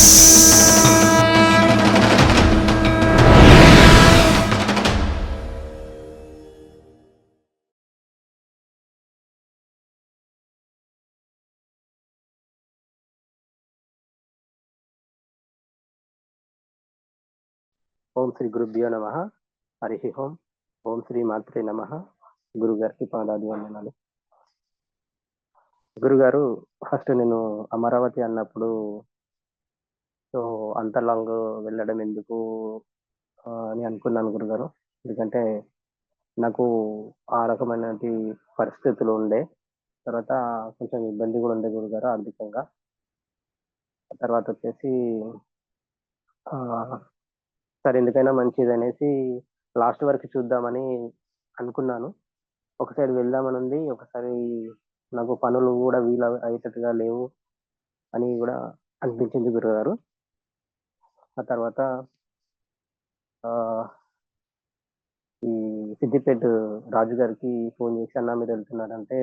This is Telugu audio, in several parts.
ఓం శ్రీ గురుభ్యో నమ. హరి ఓం. ఓం శ్రీ మాత్రే నమ. గురుగారికి పాదాది వందనాలు. గురుగారు, ఫస్ట్ నేను అమరావతి అన్నప్పుడు సో అంత లాంగ్ వెళ్ళడం ఎందుకు అని అనుకున్నాను గురుగారు. ఎందుకంటే నాకు ఆ రకమైన పరిస్థితులు ఉండే, తర్వాత కొంచెం ఇబ్బంది కూడా ఉండే గురుగారు ఆర్థికంగా. తర్వాత వచ్చేసి ఆ, సరే ఎందుకైనా మంచిది అనేసి లాస్ట్ వరకు చూద్దామని అనుకున్నాను. ఒక సైడ్ వెళ్దామని ఉంది, ఒకసారి నాకు పనులు కూడా వీలు అయ్యేటట్టుగా లేవు అని కూడా అనిపించింది గురుగారు. ఆ తర్వాత ఆ, ఈ సిద్దిపేట రాజు గారికి ఫోన్ చేసి, అన్న మీరు వెళ్తున్నారంటే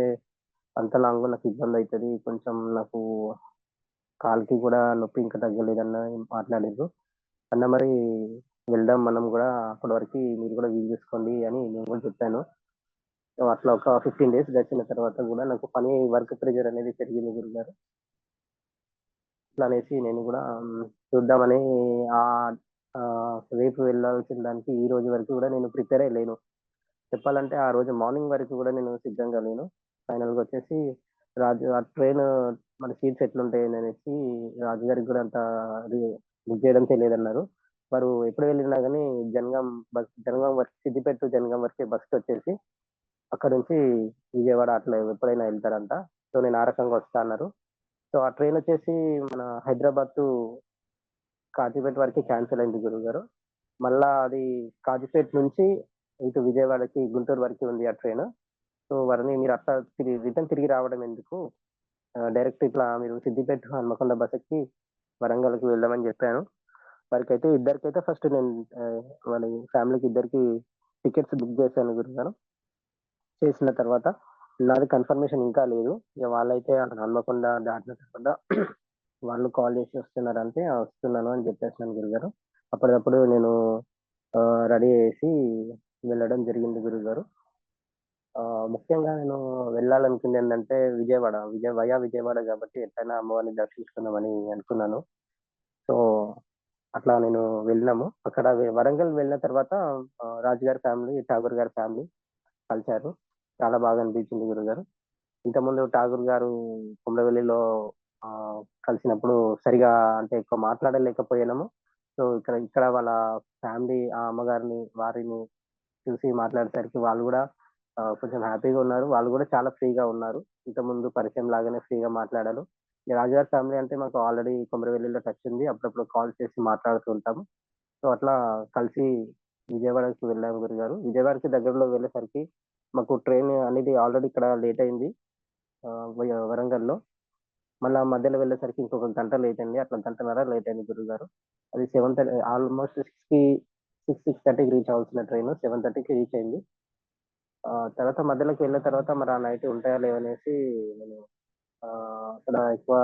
అంత లాంగ్ నాకు ఇబ్బంది అవుతుంది, కొంచెం నాకు కాలుకి కూడా నొప్పి ఇంకా తగ్గలేదన్న మాట్లాడారు. అన్న మరి వెళ్దాం మనం కూడా, అప్పటి వరకు మీరు కూడా వీలు చేసుకోండి అని నేను కూడా చెప్పాను. సో అట్లా ఒక 15 డేస్ గడిచిన తర్వాత కూడా నాకు పని వర్క్ ప్రెజర్ అనేది పెరిగింది గురుగారు. అట్లా అనేసి నేను కూడా చూద్దామని ఆ ఆ, రేపు వెళ్ళాల్సిన దానికి ఈ రోజు వరకు కూడా నేను ప్రిపేర్ అయ్యలేను. చెప్పాలంటే ఆ రోజు మార్నింగ్ వరకు కూడా నేను సిద్ధంగా లేను. ఫైనల్గా వచ్చేసి ఆ ట్రైన్ మన సీట్స్ ఎట్లుంటాయి అనేసి రాజు గారికి కూడా అంత అది బుక్ చేయడం తెలియదన్నారు. వారు ఎప్పుడు వెళ్ళినా కానీ జనగాం వరకు, సిద్దిపేట to జనగాం వరకే బస్కి వచ్చేసి అక్కడ నుంచి విజయవాడ అట్లా ఎప్పుడైనా వెళ్తారంట. సో నేను ఆ రకంగా వస్తా అన్నారు. సో ఆ ట్రైన్ వచ్చేసి మన హైదరాబాద్ టు కాజీపేట వరకు క్యాన్సిల్ అయింది గురుగారు. మళ్ళా అది కాజీపేట నుంచి ఇటు విజయవాడకి, గుంటూరు వరకు ఉంది ఆ ట్రైన్. సో వారిని మీరు అట్లా రిటర్న్ తిరిగి రావడం ఎందుకు, డైరెక్ట్ ఇట్లా మీరు సిద్దిపేట హన్మకొండ బస్ ఎక్కి వరంగల్కి వెళ్దామని చెప్పాను. వారికైతే ఇద్దరికైతే ఫస్ట్ నేను వాళ్ళ ఫ్యామిలీకి ఇద్దరికి టికెట్స్ బుక్ చేశాను గురుగారు. చేసిన తర్వాత నాది కన్ఫర్మేషన్ ఇంకా లేదు. ఇక వాళ్ళైతే అక్కడ హన్మకొండ దాటిన తర్వాత వాళ్ళు కాల్ చేసి వస్తున్నారంటే వస్తున్నాను అని చెప్పేసినాను గురుగారు. అప్పటికప్పుడు నేను రెడీ చేసి వెళ్ళడం జరిగింది గురుగారు. ముఖ్యంగా నేను వెళ్ళాలనుకుంది ఏంటంటే విజయవాడ కాబట్టి ఎట్లయినా అమ్మవారిని దర్శించుకుందామని అనుకున్నాను. సో అట్లా నేను వెళ్ళినాము. అక్కడ వరంగల్ వెళ్ళిన తర్వాత రాజుగారి ఫ్యామిలీ, ఠాగూర్ గారి ఫ్యామిలీ కలిశారు. చాలా బాగా అనిపించింది గురుగారు. ఇంతకుముందు ఠాగూర్ గారు కుమ్రవెల్లిలో ఆ, కలిసినప్పుడు సరిగా అంటే ఎక్కువ మాట్లాడలేకపోయాము. సో ఇక్కడ ఇక్కడ వాళ్ళ ఫ్యామిలీ, ఆ అమ్మగారిని వారిని చూసి మాట్లాడేసరికి వాళ్ళు కూడా కొంచెం హ్యాపీగా ఉన్నారు. వాళ్ళు కూడా చాలా ఫ్రీగా ఉన్నారు. ఇంతకుముందు పరిచయం లాగానే ఫ్రీగా మాట్లాడారు. ఈ రాజుగారి ఫ్యామిలీ అంటే మాకు ఆల్రెడీ కొమరవెల్లిలో టచ్ ఉంది, అప్పుడప్పుడు కాల్ చేసి మాట్లాడుతూ ఉంటాము. సో అట్లా కలిసి విజయవాడకి వెళ్ళాము గురుగారు. విజయవాడకి దగ్గరలో వెళ్ళేసరికి మాకు ట్రైన్ అనేది ఆల్రెడీ ఇక్కడ లేట్ అయింది, ఆ, వరంగల్లో. మళ్ళా మధ్యలో వెళ్ళేసరికి ఇంకొక గంట లేట్ అయింది, అట్లా గంటన్నర లేట్ అయింది గురుగారు. అది 7:30, ఆల్మోస్ట్ 6:30కి రీచ్ అవ్వాల్సిన ట్రైన్ 7:30కి రీచ్ అయింది. తర్వాత మధ్యలోకి వెళ్ళిన తర్వాత మరి ఆ నైట్ ఉంటాయా లేవనేసి నేను ఆ, అక్కడ ఎక్కువ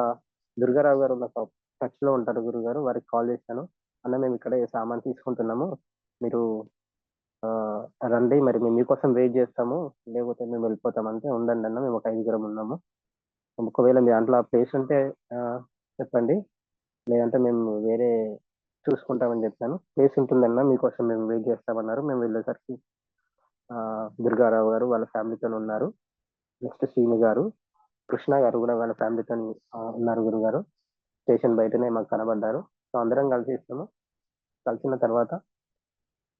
దుర్గారావు గారు నాకు టచ్ లో ఉంటారు గురుగారు, వారికి కాల్ చేశాను. అన్న మేము ఇక్కడ సామాన్ తీసుకుంటున్నాము, మీరు ఆ, రండి, మరి మేము మీకోసం వెయిట్ చేస్తాము, లేకపోతే మేము వెళ్ళిపోతామంటే ఉండండి అన్న, మేము ఒక 5 ఉన్నాము, ఒకవేళ మీ దాంట్లో ప్లేస్ ఉంటే ఆ, చెప్పండి, లేదంటే మేము వేరే చూసుకుంటామని చెప్పాను. ప్లేస్ ఉంటుందన్న, మీకోసం మేము వెయిట్ చేస్తామన్నారు. మేము వెళ్ళేసరికి ఆ, దుర్గారావు గారు వాళ్ళ ఫ్యామిలీతో ఉన్నారు. నెక్స్ట్ శ్రీను గారు, కృష్ణ గారు కూడా వాళ్ళ ఫ్యామిలీతో ఉన్నారు గురుగారు. స్టేషన్ బయటనే మాకు కనబడ్డారు. సో అందరం కలిసి ఇస్తాము. కలిసిన తర్వాత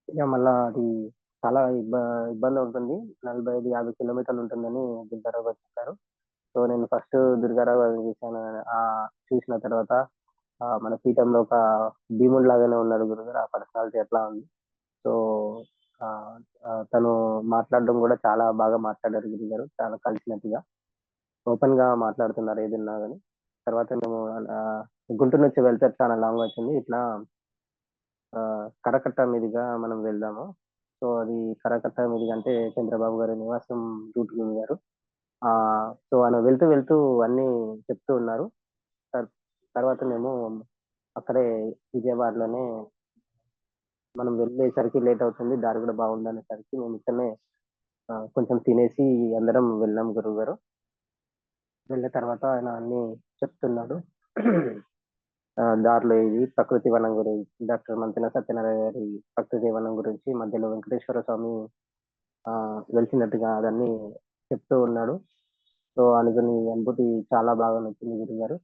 ఇక మళ్ళా అది చాలా ఇబ్బంది ఉంటుంది, 45-50 కిలోమీటర్లు ఉంటుందని దుర్గారావు గారు చెప్పారు. సో నేను ఫస్ట్ దుర్గారావు గారిని చూశాను. ఆ చూసిన తర్వాత మన పీఠంలో ఒక భీముడు లాగానే ఉన్నాడు గురుగారు. ఆ పర్సనాలిటీ ఎట్లా ఉంది. సో ఆ, తను మాట్లాడడం కూడా చాలా బాగా మాట్లాడారు గురుగారు, చాలా కలిసినట్టుగా ఓపెన్ గా మాట్లాడుతున్నారు ఏదన్నా కానీ. తర్వాత మేము ఆ, గుంటూరు నుంచి వెళ్తే చాలా లాంగ్ వచ్చింది. ఇట్లా ఆ, కరకట్ట మీదుగా మనం వెళ్దాము. సో అది కరకట్ట మీదుగా అంటే చంద్రబాబు గారి నివాసం రూట్ గారు. ఆ సో ఆయన వెళ్తూ వెళ్తూ అన్ని చెప్తూ ఉన్నారు. తర్వాతనేమో అక్కడే విజయవాడలోనే మనం వెళ్ళేసరికి లేట్ అవుతుంది. దారి కూడా బాగుందనేసరికి మేము ఇక్కడనే కొంచెం తినేసి అందరం వెళ్ళాం గురువుగారు. వెళ్ళిన తర్వాత ఆయన అన్నీ చెప్తున్నాడు. దారిలో ఇది ప్రకృతి వనం గురించి, డాక్టర్ మంతెన సత్యనారాయణ గారి ప్రకృతి వనం గురించి, మధ్యలో వెంకటేశ్వర స్వామి వెలిసినట్టుగా అదన్నీ చెప్తూ ఉన్నాడు. సో, అనుకుని అనుభూతి చాలా బాగా నచ్చింది గురువుగారు.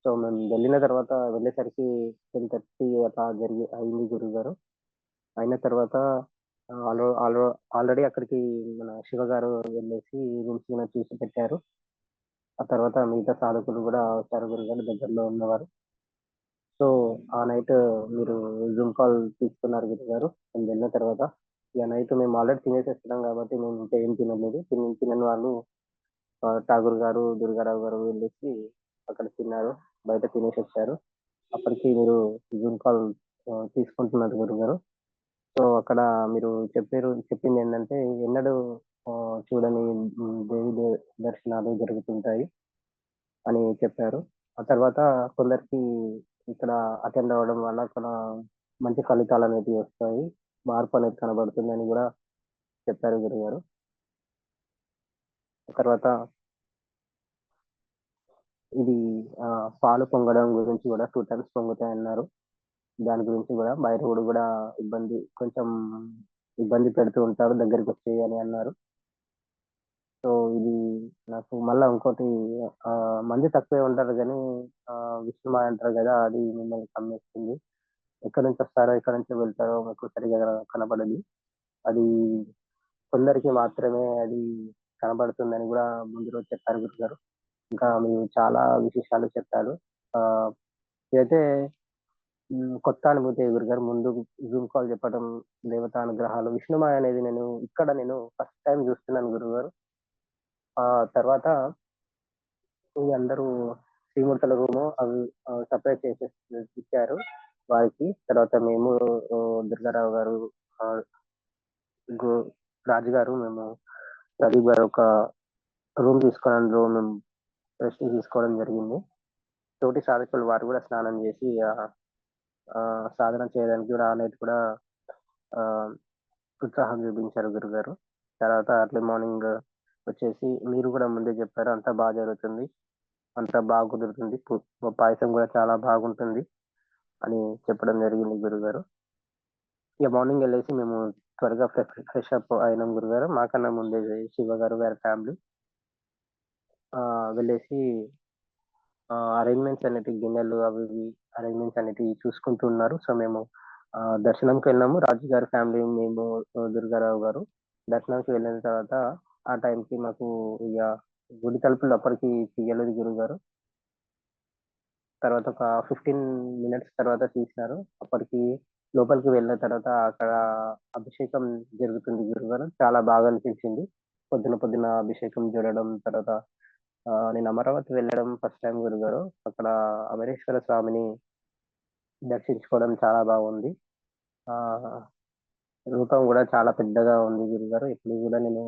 సో, మేము వెళ్ళిన తర్వాత వెళ్ళేసరికి 10:30 అట్లా అయింది గురువుగారు. అయిన తర్వాత ఆలో ఆలో ఆల్రెడీ అక్కడికి మన శివ గారు వెళ్ళేసి రూమ్స్ గిన చూసి పెట్టారు. ఆ తర్వాత మిగతా సాధకులు గూడా వచ్చారు గురువుగారు, దగ్గరలో ఉన్నవారు. సో, ఆ నైట్ మీరు జూమ్ కాల్ తీసుకున్నారు గురువుగారు. మేము వెళ్ళిన తర్వాత. ఇగ నైట్ మేము ఆల్రెడీ తినేసొచ్చినాం గాబట్టి మేము ఇంకా ఏం తినలేదు. తినని వాళ్ళు ఠాగూర్ గారు, దుర్గారావు గారు వెళ్ళేసి అక్కడ తిన్నారు. బయట తినేసొచ్చారు. అప్పటికి మీరు జూమ్ కాల్ తీసుకుంటున్నారు గురువుగారు. సో, అక్కడ మీరు చెప్పిందేంటంటే ఎన్నడూ చూడని దేవి దర్శనాలు జరుగుతుంటాయి అని చెప్పారు. ఆ తర్వాత కొందరికి ఇక్కడ అటెండ్ అవ్వడం వల్ల మంచి ఫలితాలనేటివి వస్తాయి. మార్పనేది కనబడుతుందని గూడా చెప్పారు గురుగారు. తర్వాత ఇది పాలు పొంగడం గురించి గూడా 2 టైమ్స్ పొంగుతాయన్నారు. దాని గురించి గూడా భైరవుడు గూడా కొంచెం ఇబ్బంది పెడుతూ ఉంటాడు, దగ్గరికొచ్చేయి అని అన్నారు. సో, ఇది నాకు మళ్ళా ఇంకోటి మంది తక్కువే ఉంటారు గానీ విష్ణుమాయ అంటారు గదా! అది మిమ్మల్ని కమ్మేస్తుంది. ఎక్కడి నుంచొస్తారో, ఎక్కడి నుంచి వెళ్తారో మీకు సరిగ్గా కనపడది. అది కొందరికి మాత్రమే అది కనబడుతుందని గూడా ముందు రోజు చెప్పారు గురుగారు. ఇంకా మీరు చాలా విశేషాలు చెప్పారు. ఆహ్, ఇదైతే కొత్త అనుభూతే గురుగారు. ముందు జూమ్ కాల్ చెప్పడం, దేవతా అనుగ్రహాలు, విష్ణుమాయ అనేది నేను ఫస్ట్ టైమ్ జూస్తున్నాను గురుగారు. తర్వాత ఈ అందరూ శ్రీమూర్తుల రూము అవి సెపరేట్ చేసేసి ఇచ్చారు వారికి. తర్వాత మేము దుర్గారావు గారు, ఆహ్, గు రాజు గారు, ప్రదీప్ గారు ఒక రూమ్ తీసుకొని అందులో మేము రెస్ట్ తీసుకోవడం జరిగింది. తోటి సాధకులు వారు గూడా స్నానం జేసి సాధన చేయడానికి గూడా ఆ నైట్ కూడా ఆహ్, ఉత్సాహం చూపించారు గురుగారు. తర్వాత అర్లీ మార్నింగ్ వచ్చేసి మీరు గూడా ముందే జెప్పారు. అంతా జరుగుతుంది. అంతా కుదురుతుంది. పాయసం గూడా చాలా బాగుంటుంది అని చెప్పడం జరిగింది గురుగారు. ఇగ మార్నింగ్ ఎళ్ళేసి మేము త్వరగా ఫ్రెష్ అప్ అయినాం గురుగారు. మాకన్నా ముందే శివ గారు, వారి ఫ్యామిలీ వెళ్ళేసి అరేంజ్‌మెంట్స్ అనేటివి గిన్నెలు అవి ఇవి అరేంజ్‌మెంట్స్ అనేటివి చూసుకుంటూ ఉన్నారు. సో, మేము దర్శనంకెళ్ళాము. రాజు గారి ఫ్యామిలీ, మేము, దుర్గారావు గారు. దర్శనానికి వెళ్ళిన తర్వాత ఆ టైంకి మాకు ఇగ గుడి తలుపులు అప్పటికి తీయలేదు గురువుగారు. తర్వాత ఒక 15 మినిట్స్ తర్వాత తీసినారు. అప్పటికి లోపలికి వెళ్ళిన తర్వాత అక్కడ అభిషేకం జరుగుతుంది గురుగారు. చాలా బాగా అనిపించింది. పొద్దున పొద్దున అభిషేకం చూడడం, తర్వాత నేను అమరావతి వెళ్ళడం ఫస్ట్ టైమ్ గురుగారు. అక్కడ అమరేశ్వర స్వామిని దర్శించుకోవడం చాలా బాగుంది. ఆహ్, రూపం గూడా చాలా పెద్దగా ఉంది గురుగారు. ఎప్పుడు గూడా నేను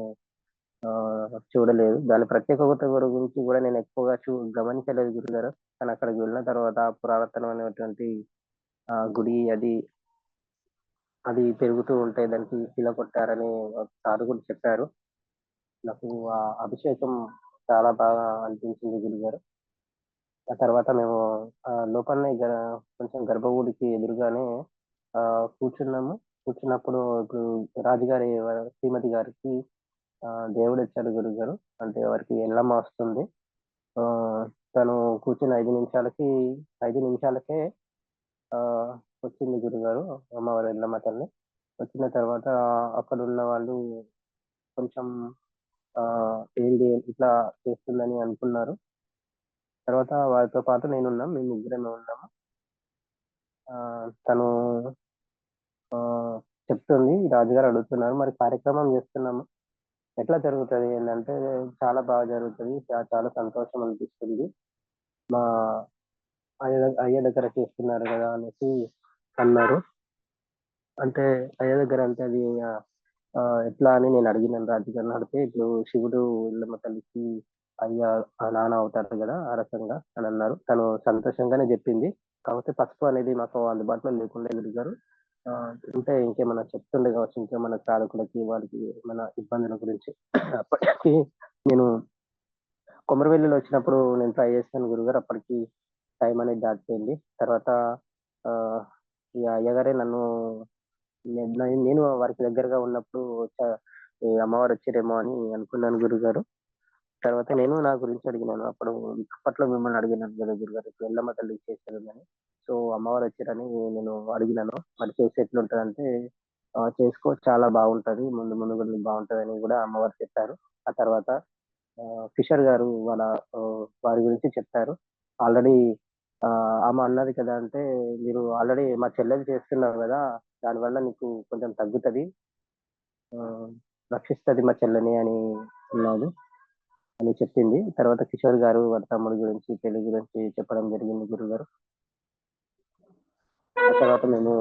చూడలేదు. దాని ప్రత్యేకత గురించి గూడా నేను ఎక్కువగా గమనించలేదు గురుగారు. కానీ అక్కడికి వెళ్ళిన తర్వాత పురాతనమైనటువంటి గుడి అది పెరుగుతూ ఉంటే దానికి శిల కొట్టారని ఒక సారు కూడా చెప్పారు. నాకు ఆ అభిషేకం చాలా బాగా అనిపించింది గురుగారు. ఆ తర్వాత మేము లోపలనే కొంచెం గర్భగుడికి ఎదురుగానే కూర్చున్నాము. కూర్చున్నప్పుడు ఇప్పుడు రాజుగారి శ్రీమతి గారికి దేవుడొచ్చాడు గురుగారు. అంటే వారికి ఎల్లమ్మ వస్తుంది. ఆహ్, తను కూర్చున్న 5 నిమిషాలకే ఆహ్, వచ్చింది గురుగారు, అమ్మవారు ఎల్లమ్మ తల్లి. వచ్చిన తర్వాత అక్కడున్న వాళ్ళు కొంచెం ఏంది ఇట్లా చేస్తుందని అనుకున్నారు. తర్వాత వారితో పాటు నేనున్నాం. మేము ముగ్గురమే ఉన్నాము. తను ఆహ్, చెప్తుంది. రాజుగారు అడుగుతున్నారు. మరి కార్యక్రమం చేస్తున్నాము. ఎట్లా జరుగుతది ఏందంటే, చాలా బాగా జరుగుతది. చాలా సంతోషం అనిపిస్తుంది. మా అయ్య దగ్గర చేస్తున్నారు గదా! అనేసి అన్నారు. అంటే అయ్య దగ్గర అంటే అది ఎట్లా అని నేను అడిగినాను రాజుగారిని. అడిగితే ఇప్పుడు శివుడు ఎల్లమ్మ తల్లికి అయ్యా నాన్న అవుతారు గదా! ఆ రకంగా అని అన్నారు. తను సంతోషంగానే జెప్పింది. కాకపోతే పసుపు అనేది మాకు అందుబాటులో లేకుండే గురువుగారు. ఉంటే ఇంకేమన్నా చెప్తుండే గావచ్చు. ఇంకేమన్నా సాధకులకి వారికి ఏమన్నా ఇబ్బందుల గురించి. అప్పటికి నేను కొమరవెల్లిలో వచ్చినప్పుడు నేను ట్రై చేశాను గురువుగారు. అప్పటికి టైం అనేది దాటిపోయింది. తర్వాత ఆహ్, ఈ అయ్యగారే నన్ను నేను వారికి దగ్గరగా ఉన్నప్పుడు చ ఈ అమ్మవారు వచ్చిరేమో అని అనుకున్నాను గురువుగారు. తర్వాత నేను నా గురించి అడిగినాను. అప్పట్లో మిమ్మల్ని అడిగినాను గదా గురుగారు! ఇప్పుడు ఎల్లమ్మ తల్లి చేసేదుందని. సో, అమ్మవారు వచ్చిరని నేను అడిగినాను. మరి చేస్తే ఎట్లుంటదంటే, చేసుకో చాలా బాగుంటది. ముందు ముందు గూడా నీకు బాగుంటదని గూడా అమ్మవారు చెప్పారు. ఆ తర్వాత కిషోర్ గారు వారి గురించి చెప్పారు. ఆల్రెడీ ఆమె అన్నది కదా! అంటే, "మీరు ఆల్రెడీ మా చెల్లెలు చేస్తున్నారు గదా! దానివల్ల నీకు కొంచెం తగ్గుతది. ఆహ్, రక్షిస్తది మా చెల్లని" అని అన్నారు. అని చెప్పింది. తర్వాత కిషోర్ గారు వాళ్ళ తమ్ముడి గురించి, పెళ్లి గురించి చెప్పడం జరిగింది గురువుగారు. ఆ తర్వాత మేము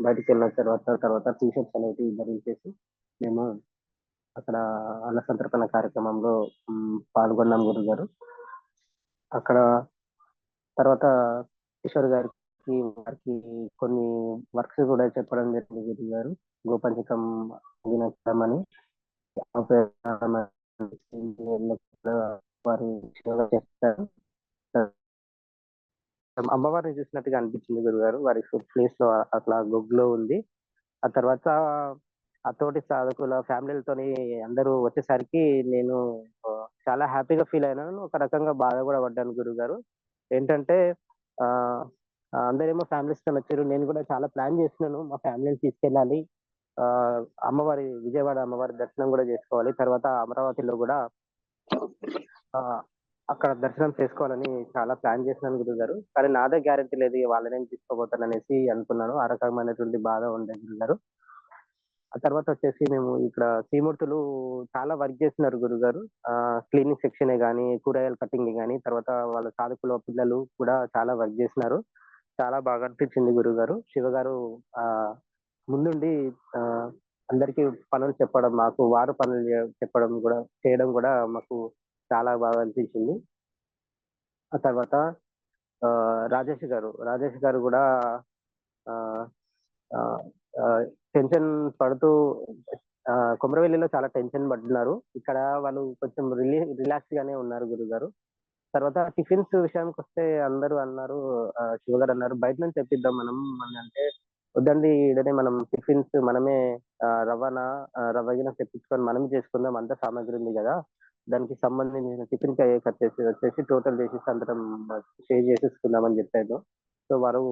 బయటికెళ్ళిన తర్వాత టీ షర్ట్స్ అనేటివి ధరించేసి, మేము అక్కడ అన్న సంతర్పణ కార్యక్రమంలో పాల్గొన్నాం గురువుగారు. అక్కడ తర్వాత కిషోర్ వారికి కొన్ని వర్క్స్ గూడా చెప్పడం జరిగింది గురువుగారు. గోపంచకం వినడం వారు సేవ చేస్తారు. అమ్మవారిని చూసినట్టుగా అనిపించింది గురుగారు. వారి ప్లేస్‌లో అట్లా గొగ్గులో ఉంది. ఆ తర్వాత ఆ తోటి సాధకుల ఫ్యామిలీలతోని అందరూ వచ్చేసరికి నేను చాలా హ్యాపీగా ఫీల్ అయినాను. ఒక రకంగా బాధ గూడా పడ్డాను గురువుగారు. ఏంటంటే ఆహ్, అందరేమో ఫ్యామిలీస్‌తోనొచ్చిర్రు. నేను గూడా చాలా ప్లాన్ చేసినాను. మా ఫ్యామిలీని తీసుకెళ్ళాలి. ఆహ్, విజయవాడ అమ్మవారి దర్శనం గూడా జేసుకోవాలి. తర్వాత అమరావతిలో గూడా ఆహ్, అక్కడ దర్శనం చేసుకోవాలని చాలా ప్లాన్ చేసినాను గురువుగారు. కానీ నాదే గ్యారంటీ లేదు. వాళ్ళనేం తీసుకోపోతాననేసి అనుకున్నాను. ఆ రకమైనటువంటి బాధ ఉండే గురువుగారు. ఆ తర్వాతొచ్చేసి మేము ఇక్కడ శ్రీమూర్తులు చాలా వర్క్ చేస్తున్నారు గురువుగారు. క్లీనింగ్ సెక్షనే గాని, కూరగాయల కటింగే గాని, తర్వాత వాళ్ళ సాధకుల పిల్లలు కూడా చాలా వర్క్ చేసినారు. చాలా బాగా అనిపించింది గురువుగారు. శివగారు ఆహ్, ముందుండి ఆహ్, అందరికి పనులు చెప్పడం, మాకు వారు పనులు చెప్పడం గూడా చేయడం గూడా మాకు చాలా బాగా అనిపించింది. ఆ తర్వాత రాజేష్ గారు గూడా ఆహ్, ఆహ్, ఆహ్, టెన్షన్ పడుతూ కొమరవెల్లిలో చాలా టెన్షన్ పడుతున్నారు. ఇక్కడ వాళ్ళు కొంచెం రిలాక్స్ గానే ఉన్నారు గురువుగారు. తర్వాత టిఫిన్స్ విషయానికొస్తే అందరూ అన్నారు శివ గారన్నారు, "బయట నుంచి తెప్పిద్దాం మనం" అనంటే, "వద్దండి ఈడనే మనం టిఫిన్స్ మనమే రవ్వ గిన తెప్పించుకొని మనమే చేసుకుందాం. అంతా సామాగ్రి ఉంది గదా! దానికి సంబంధించిన టిఫిన్‌కి అయ్యే ఖర్చు వచ్చేసి టోటల్ చేసేసి అందరం షేర్ చేసేసుకుందాం" అని జెప్పారు. సో, వారు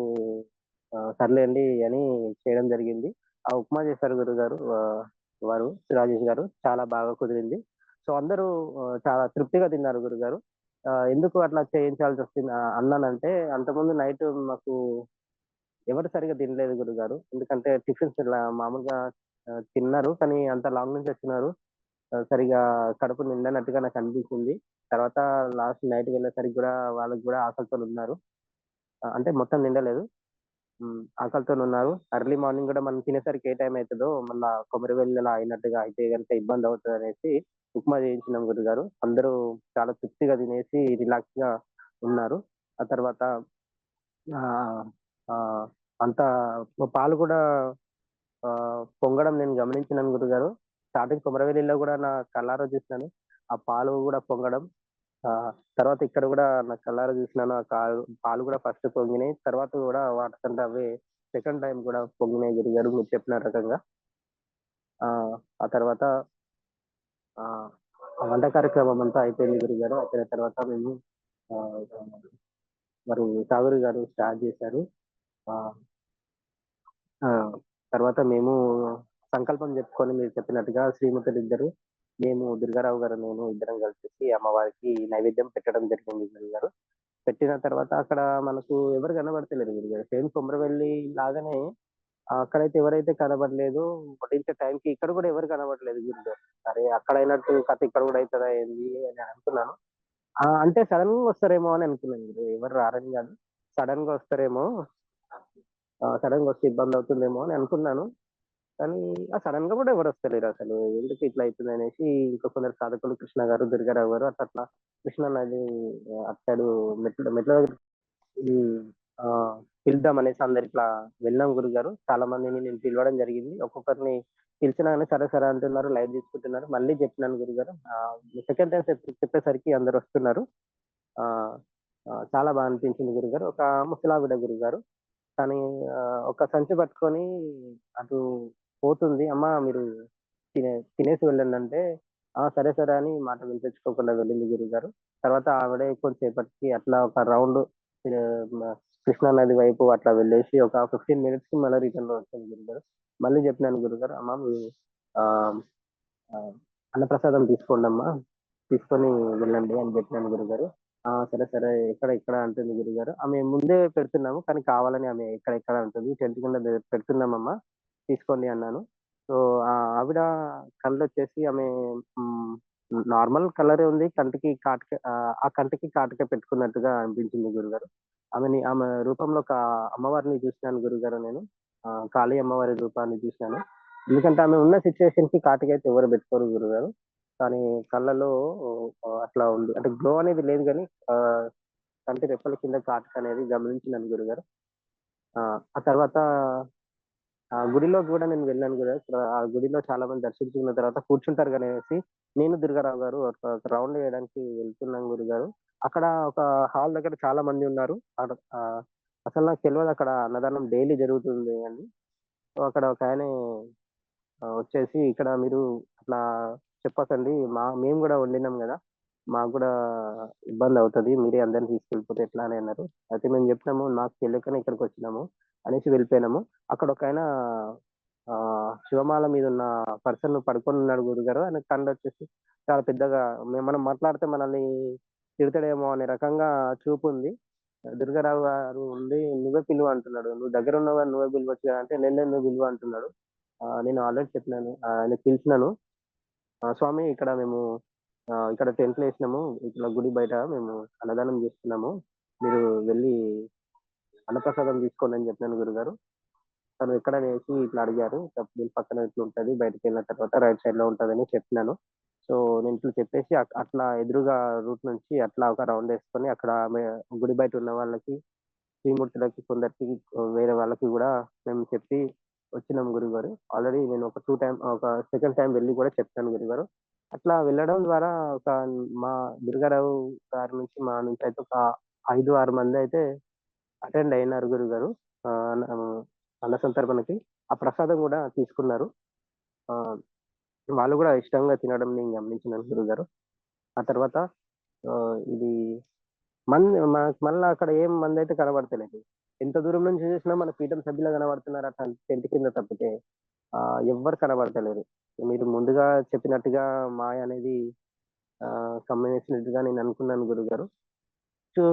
సర్లేండి అని చేయడం జరిగింది. ఆ ఉప్మా చేశారు గురుగారు రాజేష్ గారు. చాలా బాగా కుదిరింది. సో, అందరూ చాలా తృప్తిగా తిన్నారు గురుగారు. ఎందుకు అట్లా చేయించాల్సొచ్చింది అన్నానంటే, అంతకుముందు నైట్ మాకు ఎవరు సరిగ్గా తినలేదు గురుగారు. ఎందుకంటే టిఫిన్స్ ఇలా మామూలుగా తిన్నారు. కానీ అంత లాంగ్ నుంచి వచ్చినారు. సరిగ్గా కడుపు నిండనట్టుగా నాకనిపించింది. తర్వాత లాస్ట్ నైట్ వెళ్ళేసరికి గూడా వాళ్ళకి గూడా ఆకలితోనున్నారు. అంటే మొత్తం నిండలేదు. ఆకలితోనున్నారు. ఎర్లీ మార్నింగ్ గూడా మనం తినేసరికి ఏ టైం అయితదో మళ్ళా కొమరవెల్లిలా అయినట్టుగా అయితే గనుక ఇబ్బందవుతదనేసి ఉప్మా చేయించినాం గురుగారు. అందరూ చాలా తృప్తిగా తినేసి రిలాక్స్‌గా ఉన్నారు. ఆ తర్వాత ఆహ్, ఆహ్, అంతా పాలు గూడా పొంగడం నేను గమనించినాను గురుగారు. స్టార్టింగ్ కొమరవెల్లిలో గూడా నా కళ్ళారా చూసినాను. ఆ పాలు గూడా పొంగడం. తర్వాత ఇక్కడ గూడా నా కళ్ళారా చూసినాను. పాలు గూడా ఫస్ట్ పొంగినాయి. తర్వాత గూడా వాటికంటే అవే సెకండ్ టైమ్ గూడా పొంగినాయి గురుగారు మీరు చెప్పిన రకంగా. ఆ తర్వాత ఆహ్, ఆ వంట కార్యక్రమం అంతా అయిపోయింది గురుగారు. అయిపోయిన తర్వాత మేము ఆహ్, మరి సాగర్ గారు స్టార్ట్ చేశారు. ఆహ్, ఆ! తర్వాత మేము సంకల్పం చెప్పుకొని మీరు చెప్పినట్టుగా శ్రీమతులిద్దరు, దుర్గారావు గారు, నేను ఇద్దరం కలిసేసి అమ్మవారికి నైవేద్యం పెట్టడం జరిగింది గురుగారు. పెట్టిన తర్వాత అక్కడ మనకు ఎవరు కనబడతలేరు గురుగారు. సేమ్ కొమరవెల్లి లాగానే అక్కడైతే ఎవరైతే కనబడలేదో వడ్డించే టైంకి ఇక్కడ కూడా ఎవరు కనబడలేదు గురుగారు. అరే! అక్కడ అయినట్టు కథ ఇక్కడ కూడా అయితదా ఏంది అని అనుకున్నాను. అంటే సడెన్‌గా వస్తారేమో అని అనుకున్నాను గురు. ఎవరు రారని కాదు. సడెన్‌గా వస్తారేమో, సడెన్‌గా వస్తే ఇబ్బందవుతుందేమో అని అనుకున్నాను. కానీ సడెన్‌గా గూడా ఎవరొస్తలేరసలు. ఎందుకు ఇట్లా అయితుందనేసి ఇంకా కొందరు సాధకులు కృష్ణ గారు, దుర్గారావు గారు అట్లట్లా కృష్ణ నది అటు సైడు మెట్ల మెట్ల దగ్గర హ్మ్. పిలుద్దామనేసి అందరిట్లా వెళ్ళాం గురుగారు. చాలా మందిని నేను పిలవడం జరిగింది. ఒక్కొక్కరిని పిలిచినా గాని సరే, సరే అంటున్నారు. లైట్ తీసుకుంటున్నారు. మళ్ళీ చెప్పినాను గురుగారు. సెకండ్ టైమ్ చెప్పేసరికి అందరొస్తున్నారు. ఆహ్, చాలా బా అనిపించింది గురుగారు. ఒక ముసలావిడ గురుగారు. కానీ ఒక సంచి పట్టుకొని అటు పోతుంది. "అమ్మా మీరు తినేసి వెళ్ళండంటే" సరే, సరే అని మాట వినిపించుకోకుండా వెళ్ళింది గురువుగారు. తర్వాత ఆవిడే కొంతసేపటికి అట్లా ఒక రౌండ్ మ కృష్ణా నది వైపు అట్లా వెళ్ళేసి ఒక 15 మినిట్స్‌కి మళ్ళా రిటర్న్‌లో వచ్చింది గురువుగారు. మళ్ళీ చెప్పినాను గురువుగారు, "అమ్మ మీరు ఆహ్, ఆహ్, అన్నప్రసాదం తీసుకోండమ్మా. తీసుకొని వెళ్ళండి" అని చెప్పినాను గురువుగారు. సరే, సరే ఎక్కడ, ఎక్కడ అంటుంది గురువుగారు. ఆమె ముందే పెడుతున్నాము. కానీ కావాలని ఆమె ఎక్కడ, ఎక్కడ అంటుంది. టెంట్ కింద పెడుతున్నామమ్మా తీసుకోండి అన్నాను. సో, ఆవిడ కళ్ళొచ్చేసి ఆమె హ్మ్. నార్మల్ కలరే ఉంది. ఆ కంటికి కాటుక పెట్టుకున్నట్టుగా అనిపించింది గురుగారు. ఆమె రూపంలో ఒక అమ్మవారిని చూసినాను గురుగారు నేను. కాళీ అమ్మవారి రూపాన్ని చూసినాను. ఎందుకంటే ఆమె ఉన్న సిట్యుయేషన్‌కి కాటుకైతే ఎవరు పెట్టుకోరు గురుగారు. కానీ కళ్ళలో అట్లా ఉంది. అంటే గ్లో అనేది లేదు గానీ ఆహ్, కంటి రెప్పల కింద కాటుకనేది గమనించినాను గురుగారు. ఆ తర్వాత గుడిలో గూడా నేను వెళ్ళాను గదా! ఆ గుడిలో చాలా మంది దర్శించుకున్న తర్వాత కూర్చుంటారు గనేసి, నేను దుర్గారావు గారు ఒక రౌండ్ వేయడానికి వెళ్తున్నాం గురుగారు. అక్కడ ఒక హాల్ దగ్గర చాలా మంది ఉన్నారు. అసలు నాకు తెలవదు అక్కడ అన్నదానం డైలీ జరుగుతుంది అని. సో, అక్కడ ఒకాయనే వచ్చేసి ఇక్కడ మీరు అట్లా చెప్పకండి. మేము గూడా వండినాం గదా! మాకు గూడా ఇబ్బందవుతది. మీరే అందరిని తీసుకెళ్ళిపోతే ఎట్లా అని అన్నారు. అయితే మేము జెప్పినాము, మాకు తెలియకనే ఇక్కడికొచ్చినాము అనేసి వెళ్ళిపోయినాము. అక్కడ ఒకాయన శివమాల మీదున్న పర్సన్ పడుకొనున్నాడు గురుగారు. ఆయన కళ్ళొచ్చేసి చాలా పెద్దగా మనం మాట్లాడితే మనల్ని తిడతాడేమో అనే రకంగా చూపుంది. దుర్గారావు గారు ఉండి "నువ్వే పిలువు" అంటున్నాడు. "నువ్వు దగ్గరున్నావు గాని నువ్వే పిలవచ్చు గదా!" అంటే "లేదు, లేదు నువ్వు పిలువు" అంటున్నాడు. నేను ఆల్రెడీ చెప్పినాను. ఆయనకి పిలిచినాను. "స్వామి ఇక్కడ మేము ఇక్కడ టెంట్‌లేసినాము. ఇట్లా గుడి బయట మేము అన్నదానం జేస్తున్నాము. మీరు వెళ్లి అన్నప్రసాదం తీసుకోండి" అని జెప్పినాను గురుగారు. తను ఎక్కడనేసి ఇట్లా అడిగారు. దీని పక్కన ఇట్లుంటది. బయటికెళ్ళిన తర్వాత రైట్ సైడ్‌లో ఉంటదని చెప్పినాను. సో, నేను ఇట్లా చెప్పేసి అట్లా ఎదురుగా రూట్ నుంచి అట్లా ఒక రౌండేసుకొని అక్కడ గుడి బయట ఉన్న వాళ్ళకి, శ్రీమూర్తులకి కొందరికి వేరే వాళ్ళకి గూడా మేము చెప్పి వచ్చినాం గురుగారు. ఆల్రెడీ నేను ఒక సెకండ్ టైమ్ వెళ్లి గూడా చెప్పాను గురుగారు. అట్లా వెళ్ళడం ద్వారా ఒక మా దుర్గారావు గారి నుంచి మా నుంచయితే ఒక 5, 6 మందయితే అటెండ్ అయినారు గురుగారు. ఆహ్, న అన్న సంతర్పణకి. ఆ ప్రసాదం గూడా తీసుకున్నారు. ఆహ్, వాళ్ళు గూడా ఇష్టంగా తినడం నేను గమనించినాను గురుగారు. ఆ తర్వాత ఇది మనకు మళ్ళా అక్కడ ఏం మందైతే కనబడతలేదు. ఎంత దూరం నుంచి చూసినా మన పీఠం సభ్యులే కనబడుతున్నారు అట్లా టెంట్ కింద తప్పితే ఎవ్వరు కనబడతలేరు. మీరు ముందుగా చెప్పినట్టుగా మాయ అనేది సంభవించినట్టుగా నేను అనుకున్నాను గురుగారు. సో,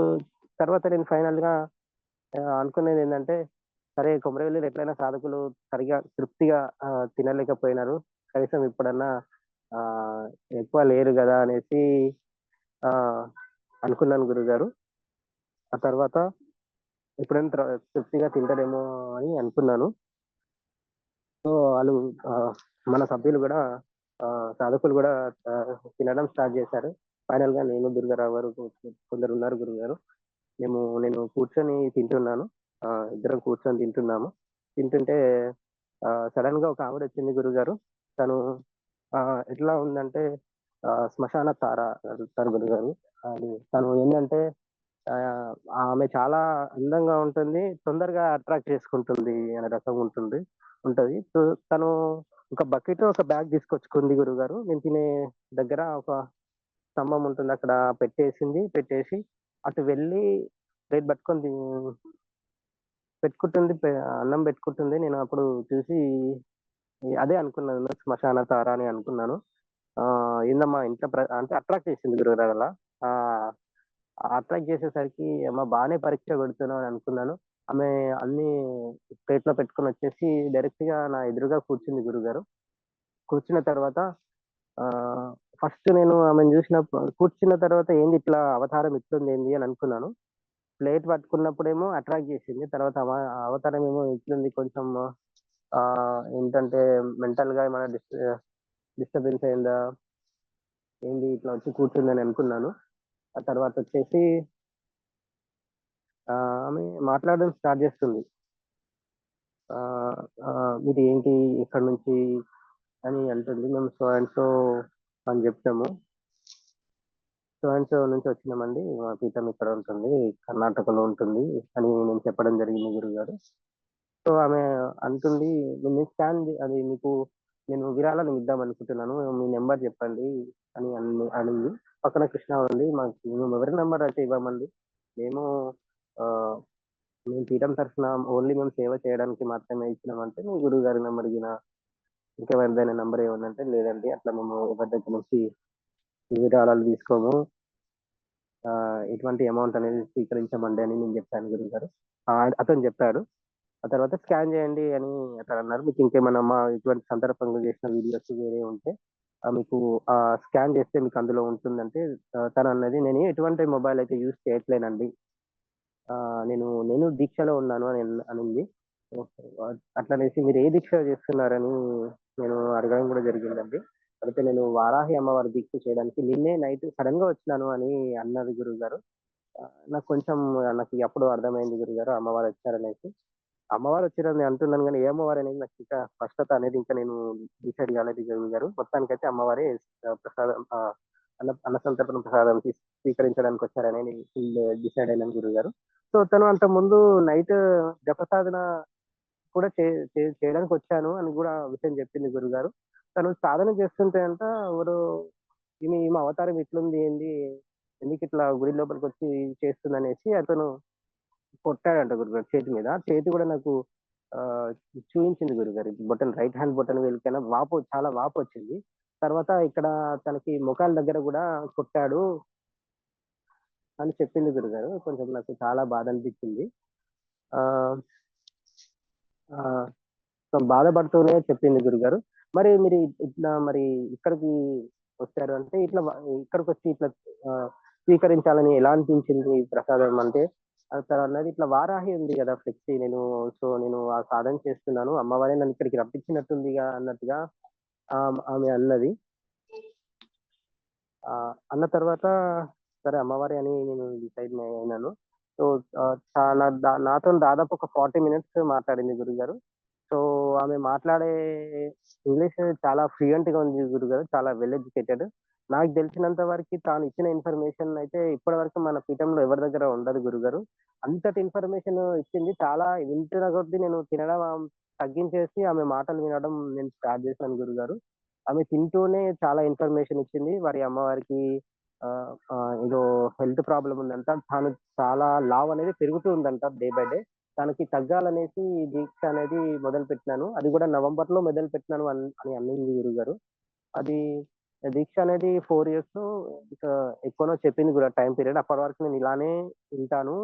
తర్వాత నేను ఫైనల్‌గా అనుకునేదేంటంటే, సరే కొమరవెల్లిలో ఎట్లైనా సాధకులు సరిగ్గా తృప్తిగా తినలేకపోయినారు. కనీసం ఇప్పుడన్నా ఆహ్, ఎక్కువ లేరు గదా! అనేసి ఆహ్, అనుకున్నాను గురుగారు. ఆ తర్వాత ఎప్పుడైనా తృప్తిగా తింటారేమో అని అనుకున్నాను. సో, వాళ్ళు ఆహ్, మన సభ్యులు గూడా సాధకులు గూడా తినడం స్టార్ట్ జేశారు. ఫైనల్‌గా నేను, దుర్గారావు గారు కొందరున్నారు గురుగారు. నేను కూర్చొని తింటున్నాను. ఇద్దరం కూర్చొని తింటున్నాము. తింటుంటే సడెన్‌గా ఒక ఆవిడొచ్చింది గురుగారు. తను ఎట్లా ఉందంటే శ్మశాన తార అంటారు గురుగారు. తను ఏందంటే ఆహ్, ఆమె చాలా అందంగా ఉంటుంది. తొందరగా అట్రాక్ట్ చేసుకుంటుంది అనే రకం ఉంటది. సో, తను ఒక బకెట్, ఒక బ్యాగ్ తీసుకొచ్చుకుంది గురుగారు. నేను తినే దగ్గర ఒక స్తంభం ఉంటుంది. అక్కడ పెట్టేసింది. పెట్టేసి అటు వెళ్ళి ప్లేట్ పట్టుకొని పెట్టుకుంటుంది. అన్నం పెట్టుకుంటుంది. నేను అప్పుడు చూసి అదే అనుకున్నాను. శ్మశాన తార అని అనుకున్నాను. ఏందమ్మా ఇంత అంటే అట్రాక్ట్ చేసింది గురుగారు అలా. ఆహ్, అట్రాక్ట్ చేసేసరికి అమ్మ బానే పరీక్ష పెడుతున్నావు అని అనుకున్నాను. ఆమె అన్నీ ప్లేట్‌లో పెట్టుకొనొచ్చేసి డైరెక్ట్‌గా నా ఎదురుగా కూర్చుంది గురుగారు. కూర్చున్న తర్వాత ఆహ్, ఫస్ట్ నేను ఆమెను కూర్చున్న తర్వాత ఏంది ఇట్లా అవతారం ఇట్లుందేంది అని అనుకున్నాను. ప్లేట్ పట్టుకున్నప్పుడేమో అట్రాక్ట్ చేసింది. తర్వాత అవతారం ఏమో ఇట్లుంది కొంచెం ఏంటంటే మెంటల్‌గా ఏమైనా డిస్టర్బెన్స్ అయిందా? ఏంది ఇట్లా వచ్చి కూర్చుందని అనుకున్నాను. ఆ తర్వాతొచ్చేసి ఆమె మాట్లాడడం స్టార్ట్ చేస్తుంది. ఆహ్, "మీది ఏంటి? ఎక్కడి నుంచి?" అని అంటుంది. మేము సో అండ్ సో అని జెప్పాము. సో అండ్ సో నుంచి వచ్చినామండి. మా పీఠం ఇక్కడ ఉంటుంది. కర్ణాటకలో ఉంటుంది అని నేను చెప్పడం జరిగింది గురువుగారు. సో, ఆమె అంటుంది, "నేను స్కాన్ అది మీకు నేను విరాళాలు ఇద్దామనుకుంటున్నాను. మీ నంబర్ చెప్పండి" అని అనింది. పక్కన కృష్ణ ఉంది. మేము ఎవరి నంబర్ అయితే ఇవ్వమండి. మేము ఆహ్, మేము పీఠం తరఫున ఓన్లీ మేము సేవ చేయడానికి మాత్రమే ఇచ్చినామంటే, "మీ గురువుగారి నంబర్ గిన ఇంకెవరిదైనా నంబర్ ఏమన్నా అంటే, లేదండి అట్లా మేము ఎవరి దగ్గర నుంచి విరాళాలు తీసుకోము. ఎటువంటి అమౌంట్ అనేది స్వీకరించమండి" అని నేను చెప్పాను గురువుగారు. అతను చెప్పాడు. ఆ తర్వాత స్కాన్ చేయండి అని అతనన్నారు. మీకు ఇంకేమన్నా ఇటువంటి సందర్భంగా చేసిన వీడియోస్ వేరే ఉంటే మీకు స్కాన్ చేస్తే మీకు అందులో ఉంటుందంటే తనన్నది, "నేను ఎటువంటి మొబైల్ అయితే యూజ్ చేయట్లేనండి. నేను దీక్షలో ఉన్నాను" అని అనింది. ఓకే. అట్లనేసి మీరు ఏ దీక్ష చేస్తున్నారని నేను అడగడం కూడా జరిగిందండి. అయితే నేను వారాహి అమ్మవారి దీక్ష చేయడానికి నిన్నే నైట్ సడెన్‌గా వచ్చినాను అని అన్నది గురువుగారు. నాకు కొంచెం నాకు అప్పుడు అర్థమైంది గురువుగారు అమ్మవారొచ్చారనేసి. అమ్మవారొచ్చిరని అంటున్నాను గానీ, ఏ అమ్మవారనేది నాకింకా స్పష్టత అనేది ఇంకా నేను డిసైడ్ కాలేదు గురువుగారు. మొత్తానికైతే అమ్మవారే ప్రసాదం అన్న సంతర్పణ ప్రసాదం స్వీకరించడానికొచ్చారని ఫుల్ డిసైడ్ అయినాను గురువుగారు. సో, తను అంతకుముందు నైట్ జపసాధన కూడా చే చే చేయడానికొచ్చాను అని గూడా విషయం చెప్పింది గురువుగారు. తను సాధన చేస్తుంటే ఎవరో ఈమె అవతారం ఇట్లుంది ఏంది? ఎందుకిట్లా గుడి లోపలికొచ్చి చేస్తుందనేసి అతను కొట్టాడంట గురుగారు చేతి మీద. చేతి గూడా నాకు ఆహ్, చూయించింది గురుగారు. బొటన్ రైట్ హ్యాండ్ బొటన్ వేలికైన చాలా వాపొచ్చింది. తర్వాత ఇక్కడ తనకి మోకాళ్ళ దగ్గర గూడా కొట్టాడు అని చెప్పింది గురుగారు. కొంచెం నాకు చాలా బాధనిపించింది. ఆహ్, ఆహ్, సో, బాధపడుతూనే చెప్పింది గురుగారు. మరి మీరు ఇట్లా మరి ఇక్కడికి వచ్చారు అంటే ఇక్కడికొచ్చి ఇట్లా ఆహ్, స్వీకరించాలని ఎలా అనిపించింది ఈ ప్రసాదం అంటే, తనన్నది ఇట్లా వారాహి ఉంది గదా! ఫ్లెక్సీ నేను ఆ సాధన చేస్తున్నాను. అమ్మవారే నన్ను ఇక్కడికి రప్పించినట్టుందిగా అన్నట్టుగా ఆమె అన్నది. అన్న తర్వాత సరే అమ్మవారే అని నేను డిసైడ్ అయినాను. సో, చాలా నాతోని దాదాపు ఒక 40 మినిట్స్ మాట్లాడింది గురుగారు. సో, ఆమె మాట్లాడే ఇంగ్లీష్ చాలా ఫ్లూయెంట్‌గా ఉంది గురుగారు. చాలా వెల్ ఎడ్యుకేటెడ్. నాకు తెలిసినంత వరకి తాను ఇచ్చిన ఇన్ఫర్మేషన్ అయితే ఇప్పటి వరకు మన పీఠంలో ఎవరి దగ్గర ఉండదు గురుగారు. అంతటి ఇన్ఫర్మేషన్ ఇచ్చింది. చాలా వింటున్న కొద్దీ నేను తినడం తగ్గించేసి ఆమె మాటలు వినడం నేను స్టార్ట్ చేశాను గురుగారు. ఆమె తింటూనే చాలా ఇన్ఫర్మేషన్ ఇచ్చింది. వారి అమ్మవారికి ఏదో హెల్త్ ప్రాబ్లమ్ ఉందంట. తాను చాలా లావు అనేది పెరుగుతూ ఉందంట డే బై డే. తనకి తగ్గాలనేసి ఈ దీక్ష అనేది మొదలుపెట్టినాను. అది కూడా నవంబర్‌లో మొదలుపెట్టినాను అని అన్నింది గురువుగారు. అది దీక్ష అనేది 4 ఇయర్సో ఇంకా ఎక్కువనో చెప్పింది కూడా టైమ్ పీరియడ్. అప్పటి వరకు నేను ఇలానే ఉంటాను.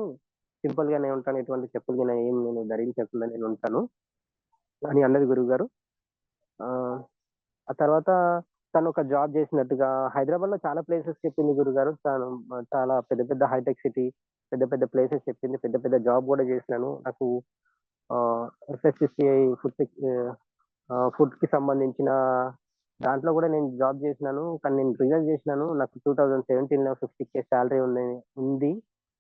సింపుల్‌గానే ఉంటాను. ఎటువంటి చెప్పులు గిన ఏం నేను ధరించకుండా నేనుంటాను అని అన్నది గురువుగారు. ఆహ్, ఆ తర్వాత తనొక జాబ్ జేసినట్టుగా హైదరాబాద్‌లో చాలా ప్లేసెస్ చెప్పింది గురుగారు. తను చాలా పెద్ద పెద్ద హైటెక్ సిటీ, పెద్ద పెద్ద ప్లేసెస్ చెప్పింది. పెద్ద పెద్ద జాబ్ గూడా జేసినాను. నాకు ఆహ్, ఎఫ్ఎస్‌సిసిఐ ఫుడ్‌కి సంబంధించిన దాంట్లో గూడా నేను జాబ్ జేసినాను. కానీ నేను రిజైన్ జేసినాను. నాకు 2017లో 50,000 సాలరీ ఉంది.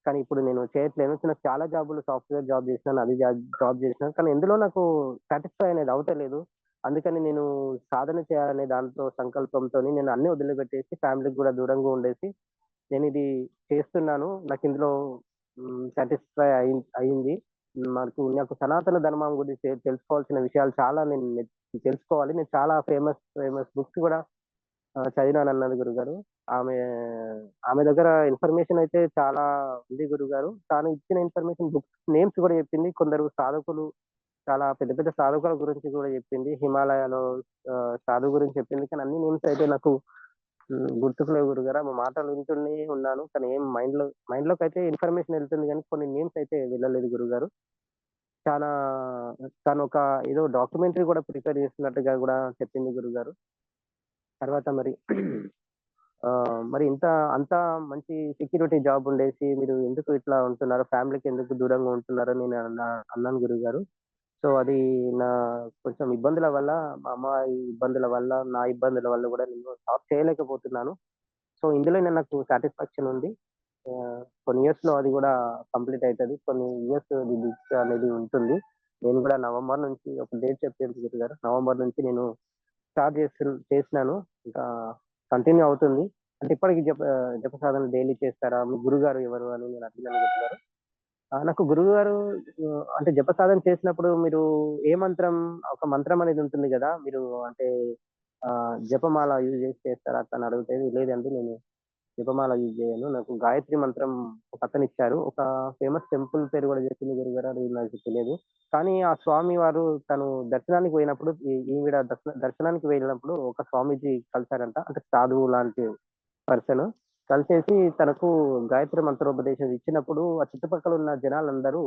కానీ ఇప్పుడు నేను చేయట్లేను. నాకు చాలా జాబులు సాఫ్ట్‌వేర్ జాబ్ జేసినాను. అది జాబ్ జేసినాను. కానీ ఎందులో నాకు సాటిస్ఫై అనేది అవుతలేదు. అందుకని నేను సాధన చేయాలనే దాంతో సంకల్పంతోని నేను అన్నీ వదిలిపెట్టేసి ఫ్యామిలీకి గూడా దూరంగా ఉండేసి నేనిది చేస్తున్నాను. నాకిందులో సాటిస్ఫై అయింది. నాకు సనాతన ధర్మం గురించి తెలుసుకోవాల్సిన విషయాలు చాలా తెలుసుకోవాలి. నేను చాలా ఫేమస్ ఫేమస్ బుక్స్ గూడా చదివినానన్నది గురుగారు. ఆమె, ఆమె దగ్గర ఇన్ఫర్మేషన్ అయితే చాలా ఉంది గురుగారు. తాను ఇచ్చిన ఇన్ఫర్మేషన్ బుక్స్ నేమ్స్ గూడా చెప్పింది. కొందరు సాధకులు చాలా పెద్ద పెద్ద సాధకుల గురించి గూడా చెప్పింది. హిమాలయాలో సాధువు గురించి చెప్పింది. కానీ అన్ని నేమ్స్ అయితే నాకు గుర్తుకు లేవు గురుగారు. ఆమె మాటలు వింటూనే ఉన్నాను. కానీ ఏం మైండ్‌లోకైతే ఇన్ఫర్మేషన్ ఎళ్తుంది గానీ కొన్ని నేమ్స్ అయితే వెళ్ళలేదు గురుగారు. చాలా తనొక ఏదో డాక్యుమెంటరీ గూడా ప్రిపేర్ చేస్తున్నట్టుగా గూడా చెప్పింది గురుగారు. తర్వాత మరి మరి అంత మంచి సెక్యూరిటీ జాబ్ ఉండేసి మీరు ఎందుకు ఇట్లా ఉంటున్నారు? ఫ్యామిలీకి ఎందుకు దూరంగా ఉంటున్నారని నేను అన్నాను గురువుగారు. సో, అది నా కొంచెం ఇబ్బందుల వల్ల, మా అమ్మ ఇబ్బందుల వల్ల, నా ఇబ్బందుల వల్ల గూడా నేను స్టాప్ చేయలేకపోతున్నాను. సో, ఇందులోనే నాకు సాటిస్ఫాక్షన్ ఉంది. కొన్ని ఇయర్స్‌లో అది గూడా కంప్లీట్ అయితది. కొన్ని ఇయర్స్ దీక్ష అనేది ఉంటుంది. నేను గూడా నవంబర్ నుంచి ఒక డేట్ చెప్పారు గురుగారు. నవంబర్ నుంచి నేను స్టార్ట్ చేసినాను. ఇంకా కంటిన్యూ అవుతుంది. అంటే ఇప్పటికి జప సాధన డైలీ చేస్తారా? మీ గురుగారు ఎవరు అని నేను అడిగినాను గురుగారు. నాకు గురువుగారు అంటే జప సాధన చేసినప్పుడు మీరు ఏ మంత్రం ఒక మంత్రం అనేది ఉంటుంది గదా! మీరు అంటే జపమాల యూజ్ చేసి చేస్తారా అట్లా అని అడిగితే, లేదండి నేను జపమాల యూజ్ చేయను. నాకు గాయత్రి మంత్రం ఒకతనిచ్చారు. ఒక ఫేమస్ టెంపుల్ పేరు గూడా చెప్పింది గురువుగారు. అది నాకు తెలియదు. కానీ ఆ స్వామి వారు తను దర్శనానికి పోయినప్పుడు ఈవిడ దర్శనానికి వెళ్ళినప్పుడు ఒక స్వామీజీ కలిసారంట. అంటే సాధువు లాంటి పర్సన్. కలిసేసి తనకు గాయత్రి మంత్రోపదేశం ఇచ్చినప్పుడు ఆ చుట్టుపక్కల ఉన్న జనాలందరూ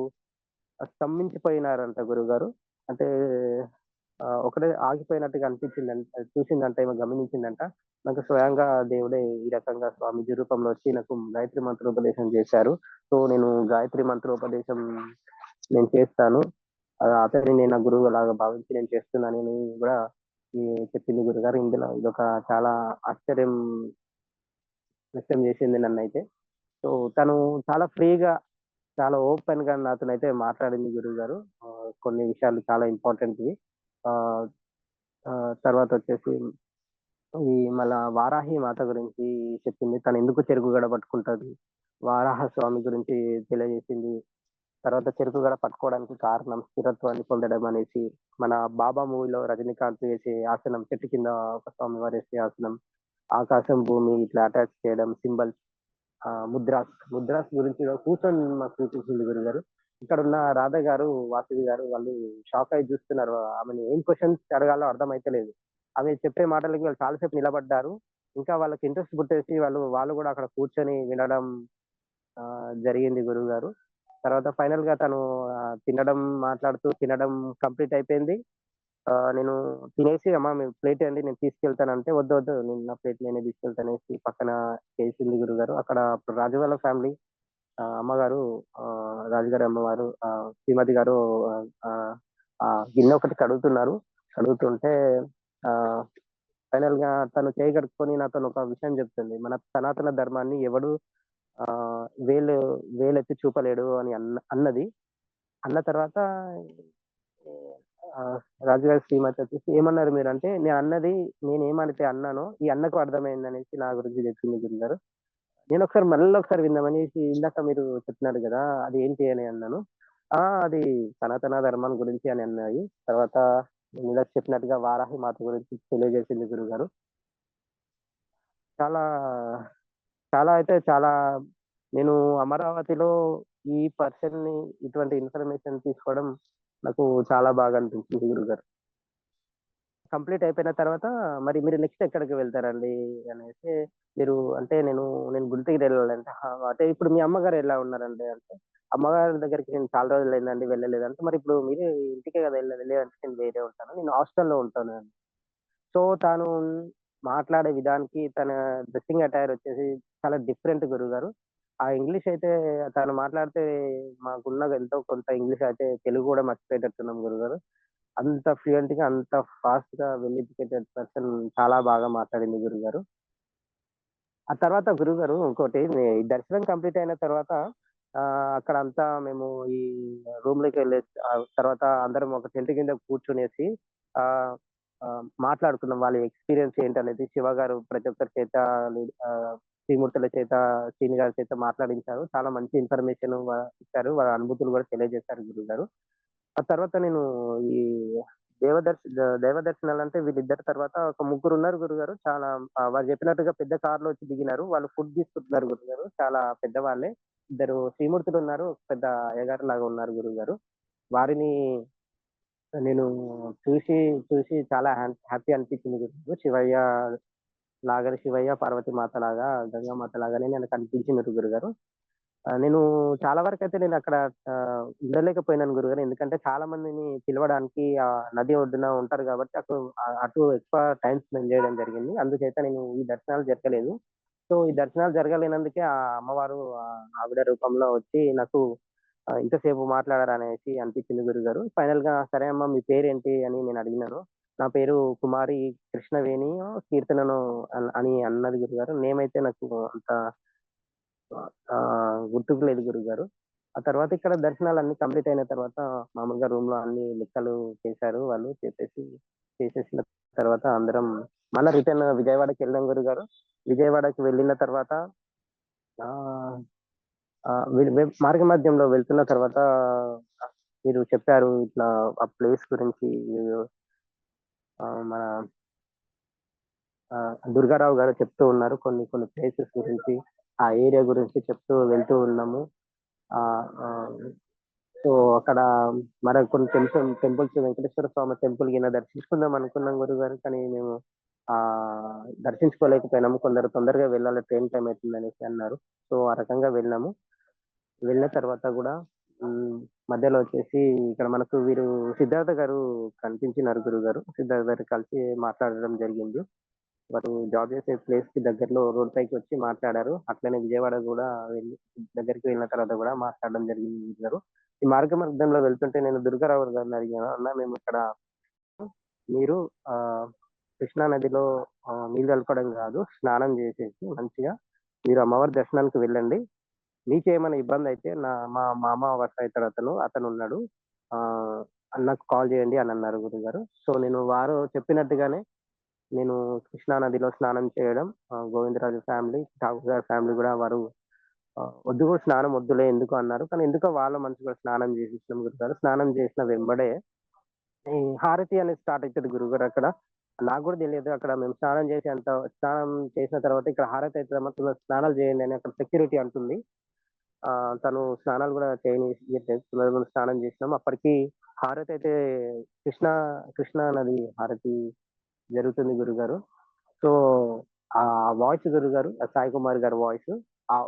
స్తంభించిపోయినారంట గురువుగారు. అంటే ఒకడే ఆగిపోయినట్టుగా చూసిందంట, ఈమె గమనించిందంట. నాకు స్వయంగా దేవుడే ఈ రకంగా స్వామీజీ రూపంలో వచ్చి నాకు గాయత్రి మంత్రోపదేశం చేశారు. సో, నేను గాయత్రి మంత్రోపదేశం నేను చేస్తాను. అతన్ని నా గురువులాగా భావించి నేను చేస్తున్నానని గూడా ఈ చెప్పింది గురుగారు. ఇందులో ఇదొక చాలా ఆశ్చర్యం వ్యక్తం చేసింది నన్నైతే. సో, తను చాలా ఫ్రీగా, చాలా ఓపెన్‌గా నాతోనైతే మాట్లాడింది గురువుగారు. కొన్ని విషయాలు చాలా ఇంపార్టెంట్‌వి. ఆహ్, తర్వాతొచ్చేసి ఈ మళ్ళా వారాహి మాత గురించి చెప్పింది. తనెందుకు చెరుకు గడ పట్టుకుంటది. వారాహ స్వామి గురించి తెలియజేసింది. తర్వాత చెరుకు గడ పట్టుకోవడానికి కారణం స్థిరత్వాన్ని పొందడం అనేసి, మన 'బాబా' మూవీలో రజనీకాంత్ వేసే ఆసనం, చెట్టు కింద ఒక స్వామివారు వేసే ఆసనం, ఆకాశం, భూమి ఇట్లా అటాచ్ చేయడం సింబల్స్. ముద్రాస్ గురించి కూర్చొని మాకు చూపించింది గురుగారు. ఇక్కడున్న రాధ గారు, వాసవి గారు వాళ్ళు షాక్ అయ్యి చూస్తున్నారు. ఆమెని ఏం క్వెషన్స్ అడగాలో అర్థమైతలేదు. ఆమె చెప్పే మాటలకి వాళ్ళు చాలా సేపు నిలబడ్డారు. ఇంకా వాళ్ళకి ఇంట్రెస్ట్ పుట్టేసి వాళ్ళు గూడా అక్కడ కూర్చొని వినడం జరిగింది గురువుగారు. తర్వాత ఫైనల్‌గా తను తినడం కంప్లీట్ అయిపోయింది. నేను తినేసి, "అమ్మ మీ ప్లేట్ ఇయ్యండి నేను తీసుకెళ్తానంటే", "వద్దు, వద్దు నేను నా ప్లేట్ నేనే తీసుకెళ్తానేసి" పక్కన చేసింది గురుగారు. అక్కడ అప్పుడు రాజు వాళ్ళ ఫ్యామిలీ అమ్మగారు, రాజుగారి అమ్మవారు, శ్రీమతి గారు ఆహ్, ఆహ్, ఆ గిన్నె ఒకటి కడుగుతున్నారు. కడుగుతుంటే ఆహ్, ఫైనల్‌గా తను చేయి కడుక్కొని నాతోనొక విషయం చెప్తుంది. మన సనాతన ధర్మాన్ని ఎవడు ఆహ్, వేలు వేలెత్తి చూపలేడు అని అన్నది. అన్న తర్వాత ఆహ్, రాజుగారి శ్రీమతి వచ్చేసి, "ఏమన్నారు మీరంటే", నేనన్నది నేనేమైతే అన్నానో ఈ అన్నకు అర్థమైందనేసి నా గురించి చెప్పింది గురుగారు. నేనొకసారి మళ్ళొకసారి విందామనేసి, ఇందాక మీరు చెప్పినారు గదా! అది ఏంటి అని అన్నాను. అది సనాతన ధర్మం గురించి అని అన్నాయి. తర్వాత మీరిందాక చెప్పినట్టుగా వారాహి మాత గురించి తెలియజేసింది గురుగారు. చాలా, చాలా అయితే చాలా నేను అమరావతిలో ఈ పర్సన్‌ని ఇటువంటి ఇన్ఫర్మేషన్ తీసుకోవడం నాకు చాలా బాగా అనిపించింది గురుగారు. కంప్లీట్ అయిపోయిన తర్వాత మరి మీరు నెక్స్ట్ ఎక్కడికి వెళ్తారండి అనేసి, మీరు అంటే నేను గుంటగిరెళ్ళాలంటే, అంటే ఇప్పుడు మీ అమ్మగారు ఎలా ఉన్నారండి అంటే, అమ్మగారి దగ్గరికి నేను చాలా రోజులయిందండి వెళ్ళలేదంటే, మరి ఇప్పుడు మీరే ఇంటికే కదా వెళ్ళేదంటే నేను వేరే ఉంటాను. నేను హాస్టల్‌లో ఉంటాను. సో, తాను మాట్లాడే విధానికి తన డ్రెస్సింగ్ అటైర్ వచ్చేసి చాలా డిఫరెంట్ గురువుగారు. ఆ ఇంగ్లీష్ అయితే తను మాట్లాడితే మాకున్న ఎంతో కొంత ఇంగ్లీష్ అయితే తెలుగు గూడా మర్చిపోయేటట్టున్నాం గురుగారు. అంత ఫ్లూయెంట్‌గా, అంత ఫాస్ట్‌గా వెల్ ఎడ్యుకేటెడ్ పర్సన్ చాలా బాగా మాట్లాడింది గురుగారు. ఆ తర్వాత గురువుగారు ఇంకోటి దర్శనం కంప్లీట్ అయిన తర్వాత అక్కడంతా మేము ఈ రూమ్‌లోకెళ్ళే తర్వాత అందరం ఒక టెంట్ కింద కూర్చొనేసి ఆహ్, మాట్లాడుకున్నాం. వాళ్ళ ఎక్స్‌పీరియన్స్ ఏంటనేది శివ గారు ప్రతి ఒక్కరి చేత శ్రీమూర్తుల చేత, శ్రీని గారి చేత మాట్లాడించారు. చాలా మంచి ఇన్ఫర్మేషన్ ఇచ్చారు. వాళ్ళ అనుభూతులు కూడా తెలియజేశారు గురువుగారు. ఆ తర్వాత నేను ఈ దైవ దర్శనాలంటే వీళ్ళిద్దరి తర్వాత ఒక ముగ్గురున్నారు గురుగారు. చాలా వారు చెప్పినట్టుగా పెద్ద కార్‌లో వచ్చి దిగినారు. వాళ్ళు ఫుడ్ తీసుకుంటున్నారు గురుగారు. చాలా పెద్దవాళ్ళే. ఇద్దరు శ్రీమూర్తులున్నారు. ఒక పెద్ద అయ్యగారులాగా ఉన్నారు గురువుగారు. వారిని నేను చూసి, చూసి చాలా హ్యాపీ అనిపించింది గురుగారు. శివయ్య, పార్వతీ మాతలాగా, గంగామాత లాగానే నాకు అనిపించింది గురుగారు. నేను చాలా వరకైతే నేనక్కడ ఉండలేకపోయినాను గురుగారు. ఎందుకంటే చాలా మందిని పిలవడానికి నది ఒడ్డున ఉంటారు గాబట్టి అటు ఎక్కువ టైమ్ స్పెండ్ జేయడం జరిగింది. అందుచేత నేను ఈ దర్శనాలు జరగలేదు. సో, ఈ దర్శనాలు జరగలేనందుకే ఆ అమ్మవారు ఆవిడ రూపంలో వచ్చి నాకు ఇంతసేపు మాట్లాడారా అనేసి అనిపించింది గురుగారు. ఫైనల్‌గా సరే అమ్మ మీ పేరేంటి అని నేను అడిగినాను. నా పేరు కుమారి కృష్ణవేణియో, కీర్తననో అని అన్నది గురుగారు. నేమ్ అయితే నాకు అంత గుర్తుకు లేదు గురుగారు. ఆ తర్వాత ఇక్కడ దర్శనాలన్నీ కంప్లీట్ అయిన తర్వాత మామూలుగా రూమ్‌లో అన్ని లెక్కలు చేశారు వాళ్ళు. చేసేసిన తర్వాత అందరం మళ్ళా రిటర్న్ విజయవాడకెళ్ళాం గురుగారు. విజయవాడకి వెళ్ళిన తర్వాత ఆహ్, మార్గ మధ్యంలో వెళ్తున్న తర్వాత మీరు చెప్పారు ఇట్లా ఆ ప్లేస్ గురించి మన దుర్గారావు గారు చెప్తూ ఉన్నారు. కొన్ని కొన్ని ప్లేసెస్ గురించి, ఆ ఏరియా గురించి చెప్తూ వెళ్తూ ఉన్నాము. ఆహ్, ఆహ్, సో, అక్కడ మరి కొన్ని టెంపుల్స్ వెంకటేశ్వర స్వామి టెంపుల్ గిన దర్శించుకుందాం అనుకున్నాం గురుగారు. కానీ మేము దర్శించుకోలేకపోయినాము. కొందరు తొందరగా వెళ్ళాలి ట్రైన్ టైమ్ అయితుందనేసి అన్నారు. సో, ఆ రకంగా వెళ్ళాము. వెళ్ళిన తర్వాత గూడా హ్మ్. మధ్యలో వచ్చేసి ఇక్కడ మనకు వీరు సిద్ధార్థ గారు కనిపించినారు గురుగారు. సిద్ధార్థ గారు కలిసి మాట్లాడడం జరిగింది. వారు జాబ్ చేసే ప్లేస్‌కి దగ్గరలో రోడ్ పైకి వచ్చి మాట్లాడారు. అట్లనే విజయవాడ గూడా వెళ్ళి దగ్గరికి వెళ్ళిన తర్వాత గూడా మాట్లాడడం జరిగింది గురుగారు. ఈ మార్గంలో వెళ్తుంటే నేను దుర్గారావు గారిని అడిగాను. అన్న మేమిక్కడ మీరు ఆహ్, కృష్ణా నదిలో నీళ్ళు కలపడం గాదు, స్నానం జేసేసి మంచిగా మీరు అమ్మవారి దర్శనానికి వెళ్ళండి. మీకేమైనా ఇబ్బందయితే మా మామ వరుస అయితాడతను. అతనున్నాడు. ఆహ్, నాకు కాల్ జేయండి అనన్నారు గురుగారు. సో, నేను వారు చెప్పినట్టుగానే నేను కృష్ణా నదిలో స్నానం చేయడం, గోవిందరాజు ఫ్యామిలీ, ఠాకూర్ గారి ఫ్యామిలీ గూడా వారు "వద్దు స్నానం వద్దులే ఎందుకు" అన్నారు. కానీ ఎందుకో వాళ్ళ మనసు కూడా స్నానం చేసేసినాం గురుగారు. స్నానం చేసిన వెంబడే ఈ హారతి అనేది స్టార్ట్ అయితది గురుగారు అక్కడ. నాకు గూడా తెలియదు. అక్కడ మేము స్నానం చేసిన తర్వాత ఇక్కడ హారతి అయితదమ్మా స్నానాలు చేయండి అని అక్కడ సెక్యూరిటీ అంటుంది. తను స్నానాలు గూడా చేయనీయట్లేదు. తొందరగా స్నానం చేసినాం. అప్పటికి హారతయితే కృష్ణా కృష్ణా నది హారతి జరుగుతుంది గురుగారు. సో, ఆ వాయిస్ గురుగారు సాయి కుమార్ గారి వాయిస్.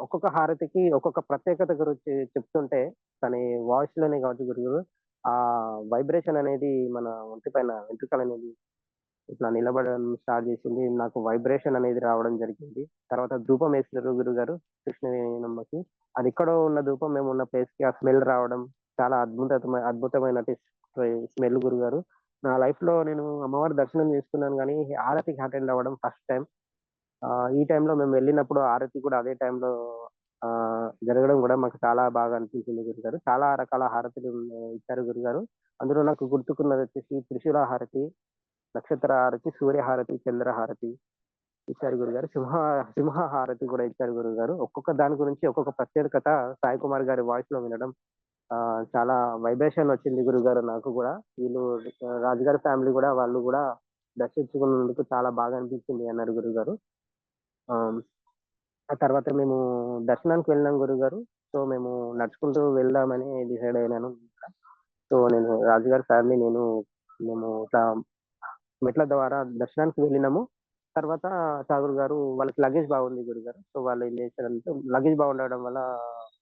ఒక్కొక్క హారతికి ఒక్కొక్క ప్రత్యేకత గురించి చెప్తుంటే తని వాయిస్‌లోనే కావచ్చు గురుగారు. ఆ వైబ్రేషన్ అనేది మన ఒంటి పైన వెంట్రుకలనేది ఇట్లా నిలబడడం స్టార్ట్ చేసింది. నాకు వైబ్రేషన్ అనేది రావడం జరిగింది. తర్వాత ధూపం ఏసిర్రు గురుగారు కృష్ణవేణమ్మకి. అదెక్కడో ఉన్న ధూపం మేమున్న ప్లేస్‌కి ఆ స్మెల్ రావడం చాలా అద్భుతమైనటి స్మెల్ గురుగారు. నా లైఫ్‌లో నేను అమ్మవారి దర్శనం చేసుకున్నాను గానీ, హారతికి అటెండ్ అవ్వడం ఫస్ట్ టైమ్. ఈ టైంలో మేము వెళ్ళినప్పుడు ఆరతి కూడా అదే టైంలో జరగడం గూడా మాకు చాలా బాగా అనిపించింది గురుగారు. చాలా రకాల హారతులు ఇచ్చారు గురుగారు. అందులో నాకు గుర్తుకున్నదొచ్చేసి త్రిశూల హారతి, నక్షత్ర హారతి, సూర్య హారతి, చంద్ర హారతి ఇచ్చారు గురుగారు. సింహ హారతి గూడా ఇచ్చారు గురుగారు. ఒక్కొక్క దాని గురించి ఒక్కొక్క ప్రత్యేకత సాయి కుమార్ గారి వాయిస్‌లో వినడం చాలా వైబ్రేషన్ వచ్చింది గురుగారు నాకు గూడా. వీళ్ళు రాజుగారి ఫ్యామిలీ గూడా వాళ్ళు గూడా దర్శించుకున్నందుకు చాలా బాగా అనిపించింది అన్నారు గురుగారు. ఆహ్, ఆ తర్వాత మేము దర్శనానికి వెళ్ళినాం గురుగారు. సో, మేము నడుచుకుంటూ వెళ్దామని డిసైడ్ అయినాను. సో, నేను రాజుగారి ఫ్యామిలీ మేము ఇట్లా మెట్ల ద్వారా దర్శనానికి వెళ్ళినాము. తర్వాత ఠాగూర్ గారు వాళ్ళకి లగేజ్ బాగుంది గురుగారు. సో, వాళ్ళు ఏం చేశారంటే లగేజ్ బాగుండడం వల్ల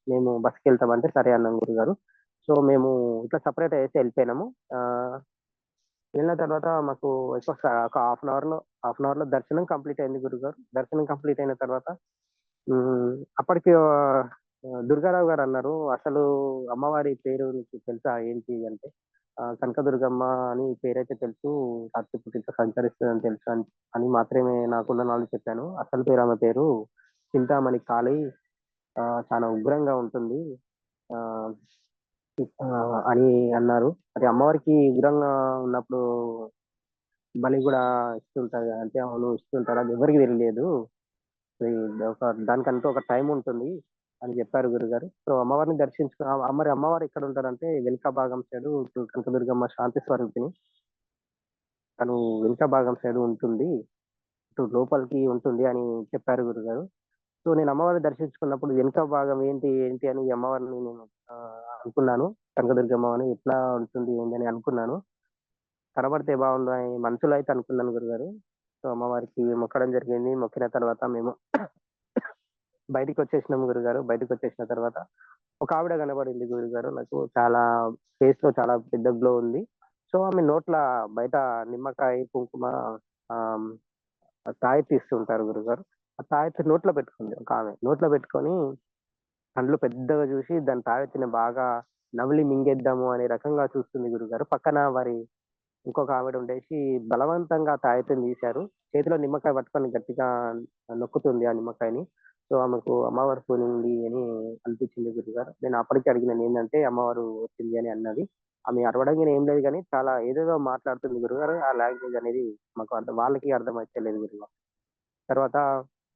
మేము బస్‌కెళ్తామంటే సరే అన్నాం గురుగారు. సో, మేము ఇట్లా సెపరేట్ అయ్యేసి ఎళ్ళిపోయినాము. ఆహ్, వెళ్ళిన తర్వాత మాకు ఒక హాఫ్ అన్ అవర్‌లో దర్శనం కంప్లీట్ అయింది గురుగారు. దర్శనం కంప్లీట్ అయిన తర్వాత హ్మ్. అప్పటికి దుర్గారావు గారన్నారు, "అసలు అమ్మవారి పేరు నీకు తెలుసా ఏంటి?" అంటే, కనకదుర్గమ్మ అని పేరైతే తెలుసు. రాత్రి ఇట్లా సంచరిస్తదని తెలుసు" అని మాత్రమే నాకున్న నాలెడ్జ్ చెప్పాను. అసలు పేరు ఆమె పేరు చింతామణి కాళీ. చాలా ఉగ్రంగా ఉంటుంది. ఆహ్, అని అన్నారు. మరి అమ్మవారికి ఉగ్రంగా ఉన్నప్పుడు బలి గూడా ఇస్తుంటారు గదా! అంటే అవును ఇస్తుంటారు. అది ఎవరికీ తెలియలేదు. దానికంటూ ఒక టైమ్ ఉంటుంది అని చెప్పారు గురుగారు. సో, అమ్మవారిని మరి అమ్మవారు ఎక్కడుంటారంటే వెనుక భాగం సైడు ఇటు కనకదుర్గమ్మ శాంతి స్వరూపిణి. తను వెనుక భాగం సైడ్ ఉంటుంది. ఇటు లోపలికి ఉంటుంది అని చెప్పారు గురుగారు. సో, నేను అమ్మవారిని దర్శించుకున్నప్పుడు వెనుక భాగం ఏంటి అని ఈ అమ్మవారిని నేను అనుకున్నాను. కనకదుర్గమ్మ అని ఎట్లా ఉంటుంది ఏంది అని అనుకున్నాను. కనబడితే బావుండు అని మనసులో అయితే అనుకున్నాను గురుగారు. సో, అమ్మవారికి మొక్కడం జరిగింది. మొక్కిన తర్వాత మేము బయటికొచ్చేసినాం గురుగారు. బయటికొచ్చేసిన తర్వాత ఒకావిడ కనపడింది గురుగారు నాకు. ఫేస్‌లో చాలా పెద్ద గ్లో ఉంది. సో, ఆమె నోట్ల బయట నిమ్మకాయ, కుంకుమ ఆహ్, తాయెత్తు ఇస్తుంటారు గురుగారు. ఆ తాయెత్తు నోట్లో పెట్టుకుంది ఒకామె. నోట్లో పెట్టుకొని కండ్లు పెద్దగా జూసి దాని తాయెత్తుని బాగా నమిలి మింగేద్దాము అనే రకంగా చూస్తుంది గురువుగారు. పక్కన వారి ఇంకొక ఆవిడ ఉండేసి బలవంతంగా ఆ తాయెత్తుని తీశారు. చేతిలో నిమ్మకాయ పట్టుకొని గట్టిగా నొక్కుతుంది ఆ నిమ్మకాయని. సో, ఆమెకు అమ్మవారు పోనింది అని అనిపించింది గురువుగారు. నేను అప్పటికే అడిగినాను ఏందంటే, అమ్మవారు వచ్చింది అని అన్నది. ఆమె అరవడంగాని ఏం లేదు గానీ, చాలా ఏదేదో మాట్లాడుతుంది గురువుగారు. ఆ లాంగ్వేజ్ అనేది మాకు వాళ్ళకి అర్థమైతలేదు గురువుగారు. తర్వాత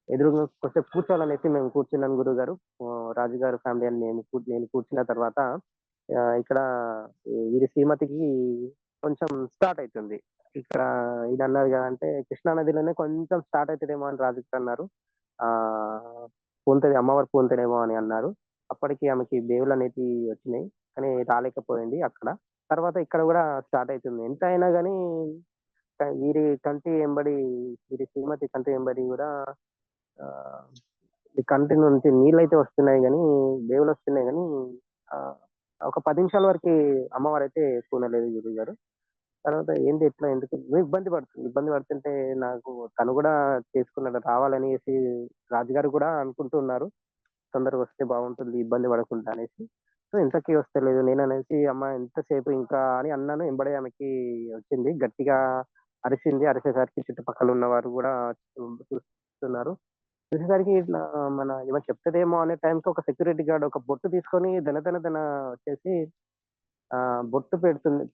ఎదురుంగా కొద్దిసేపు కూర్చోవాలనేసి మేము కూర్చున్నాం గురువుగారు. రాజుగారి ఫ్యామిలీ అని నేను కూర్చున్న తర్వాత ఇక్కడ వీరి శ్రీమతికి కొంచెం స్టార్ట్ అయితుంది. ఇక్కడ ఈయనన్నారు గదంటే కృష్ణా నదిలోనే కొంచెం స్టార్ట్ అయితదేమో అని రాజుగారన్నారు. పూనుతది అమ్మవారు పూనుతదేమో అని అన్నారు. అప్పటికి ఆమెకి బేవులనేటివి వచ్చినాయి. కానీ రాలేకపోయింది అక్కడ. తర్వాత ఇక్కడ గూడా స్టార్ట్ అయితుంది. ఎంత అయినా గాని వీరి కంటి ఎంబడి వీరి శ్రీమతి కంటి ఎంబడి గూడా ఆహ్, ఈ కంటి నుంచి నీళ్ళైతే వస్తున్నాయి గానీ, బేవులొస్తున్నాయి గానీ ఆహ్, ఒక 10 నిమిషాల వరకి అమ్మవారైతే పూనలేదు గురువుగారు. తర్వాత ఏంటి ఎట్లా ఎందుకు ఇబ్బంది పడుతుంది. ఇబ్బంది పడుతుంటే నాకు తను గూడా చేసుకున్నాడు రావాలనేసి రాజుగారు గూడా అనుకుంటూ ఉన్నారు. తొందరగా వస్తే బాగుంటుంది ఇబ్బంది పడకుండా అనేసి. సో, ఇంతకీ వస్తలేదు. నేననేసి అమ్మ ఎంతసేపు ఇంకా అని అన్నాను. ఎంబడే ఆమెకి వచ్చింది. గట్టిగా అరిసింది. అరిసేసరికి చుట్టుపక్కల ఉన్నవారు గూడా చూస్తున్నారు. చూసేసరికి ఇట్లా ఈమె చెప్తదేమో అనే టైంకి ఒక సెక్యూరిటీ గార్డ్ ఒక బొట్టు తీసుకొని దన వచ్చేసి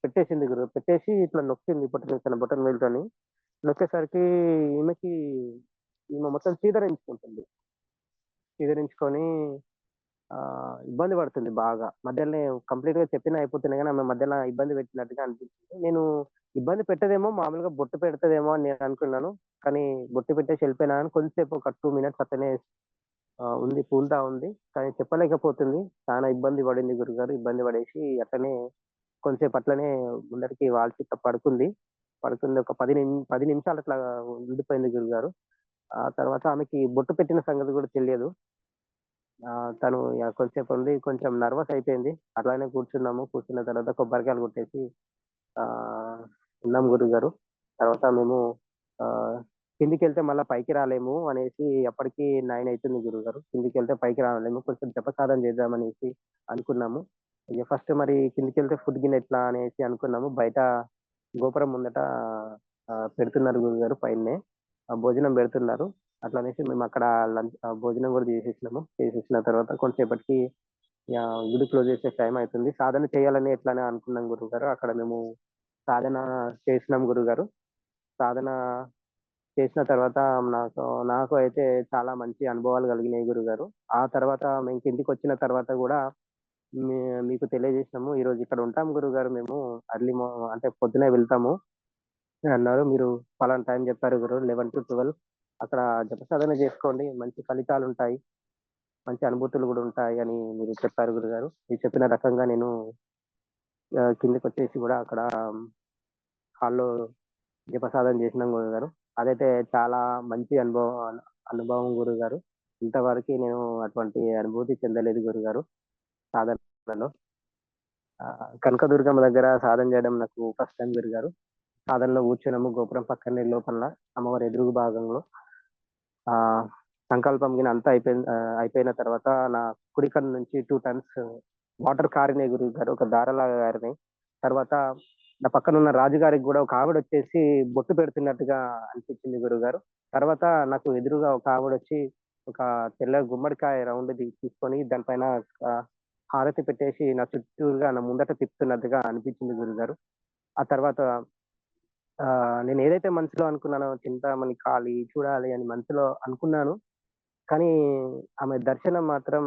పెట్టేసింది పెట్టేసి ఇట్లా నొక్కింది తన బొటన వేలుతోని. నొక్కేసరికి ఈమెకి ఈమె మొత్తం చీదరించుకుంటుంది. చీదరించుకొని ఇబ్బంది పడుతుంది బాగా. మధ్యలనే కంప్లీట్‌గా చెప్పినా అయిపోతుండే గానీ, ఆమె మధ్యల ఇబ్బంది పెట్టినట్టుగా అనిపించింది. నేను ఇబ్బంది పెట్టదేమో, మామూలుగా బొట్టు పెడతదేమో అని నేననుకున్నాను. కానీ బొట్టు పెట్టేసి ఎళ్ళిపోయినా గానీ, కొంచెంసేపు ఒక 2 మినిట్స్ అట్లనే ఉంది. పూలుతా ఉంది. కానీ చెప్పలేకపోతుంది. చానా ఇబ్బంది పడింది గురుగారు. ఇబ్బంది పడేసి అట్లనే కొంసేపు అట్లనే ముందరికి వాల్చి పడుకుంది. పడుకుంది ఒక 10 నిమిషాలు అట్లా ఉండిపోయింది గురుగారు. ఆ తర్వాత ఆమెకి బొట్టు పెట్టిన సంగతి గూడా తెలియదు. తను కొంసేపు ఉండి కొంచెం నర్వస్ అయిపోయింది. అట్లానే కూర్చున్నాము. కూర్చున్న తర్వాత కొబ్బరికాయలు కొట్టేసి ఆహ్, ఉన్నాం గురుగారు. తర్వాత మేము ఆహ్, కిందికెళ్తే మళ్ళా పైకి రాలేము అనేసి అప్పటికి 9 అయితుంది గురుగారు. కిందికెళ్తే పైకి రాలేము. కొంచెం జపసాధన చేద్దామనేసి అనుకున్నాము. ఇగ ఫస్ట్ మరి కిందికెళ్తే ఫుడ్ గిన ఎట్లా అనేసి అనుకున్నాము. బయట గోపురం ముందట పెడుతున్నారు గురుగారు పైన్నే. భోజనం బెడుతున్నారు. అట్లనేసి మేమక్కడ భోజనం గూడా చేసేసినాము. చేసేసిన తర్వాత కొంతసేపటికి గుడి క్లోజ్ చేసే టైం అయితుంది. సాధన చేయాలని ఎట్లనే అనుకున్నాం గురువుగారు. అక్కడ మేము సాధన చేసినాం గురుగారు. సాధన చేసిన తర్వాత నాకు నాకు అయితే చాలా మంచి అనుభవాలు కలిగినాయి గురుగారు. ఆ తర్వాత మేము కిందికొచ్చిన తర్వాత గూడా మీ మీకు తెలియజేసినాము. ఈరోజు ఇక్కడ ఉంటాం గురుగారు మేము. అర్లీ అంటే పొద్దున్నే వెళ్తాము అని అన్నారు. మీరు పలానా టైం చెప్పారు గురు 11-12 అక్కడ జపసాధన చేసుకోండి. మంచి ఫలితాలుంటాయి. మంచి అనుభూతులు గూడా ఉంటాయి అని మీరు చెప్పారు గురుగారు. మీరు చెప్పిన రకంగా నేను కిందకొచ్చేసి గూడా అక్కడ హాల్‌లో దీపసాధన చేసినాం గురుగారు. అదైతే చాలా మంచి అనుభవం గురుగారు. ఇంతవరకి నేను అటువంటి అనుభూతి చెందలేదు గురుగారు సాధనలో. కనకదుర్గమ్మ దగ్గర సాధన చేయడం నాకు ఫస్ట్ టైమ్ గురుగారు. సాధనలో కూర్చున్నాము గోపురం పక్కనే లోపల అమ్మవారి ఎదురుగు భాగంలో. ఆహ్, సంకల్పం గిన అంతా అయిపోయిన తర్వాత నా కుడి కన్ను నుంచి 2 టైమ్స్ వాటర్ కారినాయి గురువుగారు. ఒక ధారలాగా కారినాయి. తర్వాత నా పక్కనున్న రాజుగారికి గూడా ఒక ఆవిడొచ్చేసి బొట్టు పెడుతున్నట్టుగా అనిపించింది గురువుగారు. తర్వాత నాకు ఎదురుగా ఒక ఆవిడొచ్చి ఒక తెల్ల గుమ్మడికాయ రౌండ్‌ది తీసుకొని దానిపైన ఆహ్, హారతి పెట్టేసి నా చుట్టూరుగా నా ముందట తిప్పుతున్నట్టుగా అనిపించింది గురువుగారు. ఆ తర్వాత నేనేదైతే మనసులో అనుకున్నానో చింతామణి చూడాలి అని మనసులో అనుకున్నాను. కానీ ఆమె దర్శనం మాత్రం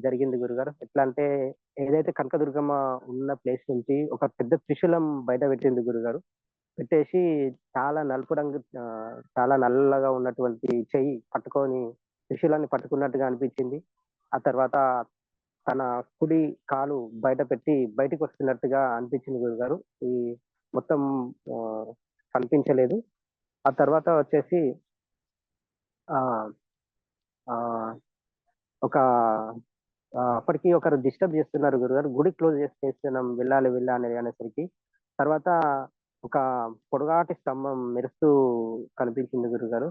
జరిగింది గురుగారు. ఎట్లా అంటే ఏదైతే కనకదుర్గమ్మ ఉన్న ప్లేస్ నుంచి ఒక పెద్ద త్రిశూలం బయట పెట్టింది గురుగారు. పెట్టేసి చాలా నల్లగా ఉన్నటువంటి చెయ్యి పట్టుకొని త్రిశూలాన్ని పట్టుకున్నట్టుగా అనిపించింది. ఆ తర్వాత తన కుడి కాలు బయట పెట్టి బయటికొస్తున్నట్టుగా అనిపించింది గురుగారు. ఈ మొత్తం ఆహ్, కనిపించలేదు. ఆ తర్వాత వచ్చేసి ఆహ్, ఆహ్, ఒక అప్పటికి ఒకరు డిస్టర్బ్ చేస్తున్నారు గురుగారు. గుడి క్లోజ్ చేసేస్తున్నాం వెళ్ళాలి అనేసరికి. తర్వాత ఒక పొడుగాటి స్తంభం మెరుస్తూ కనిపించింది గురుగారు.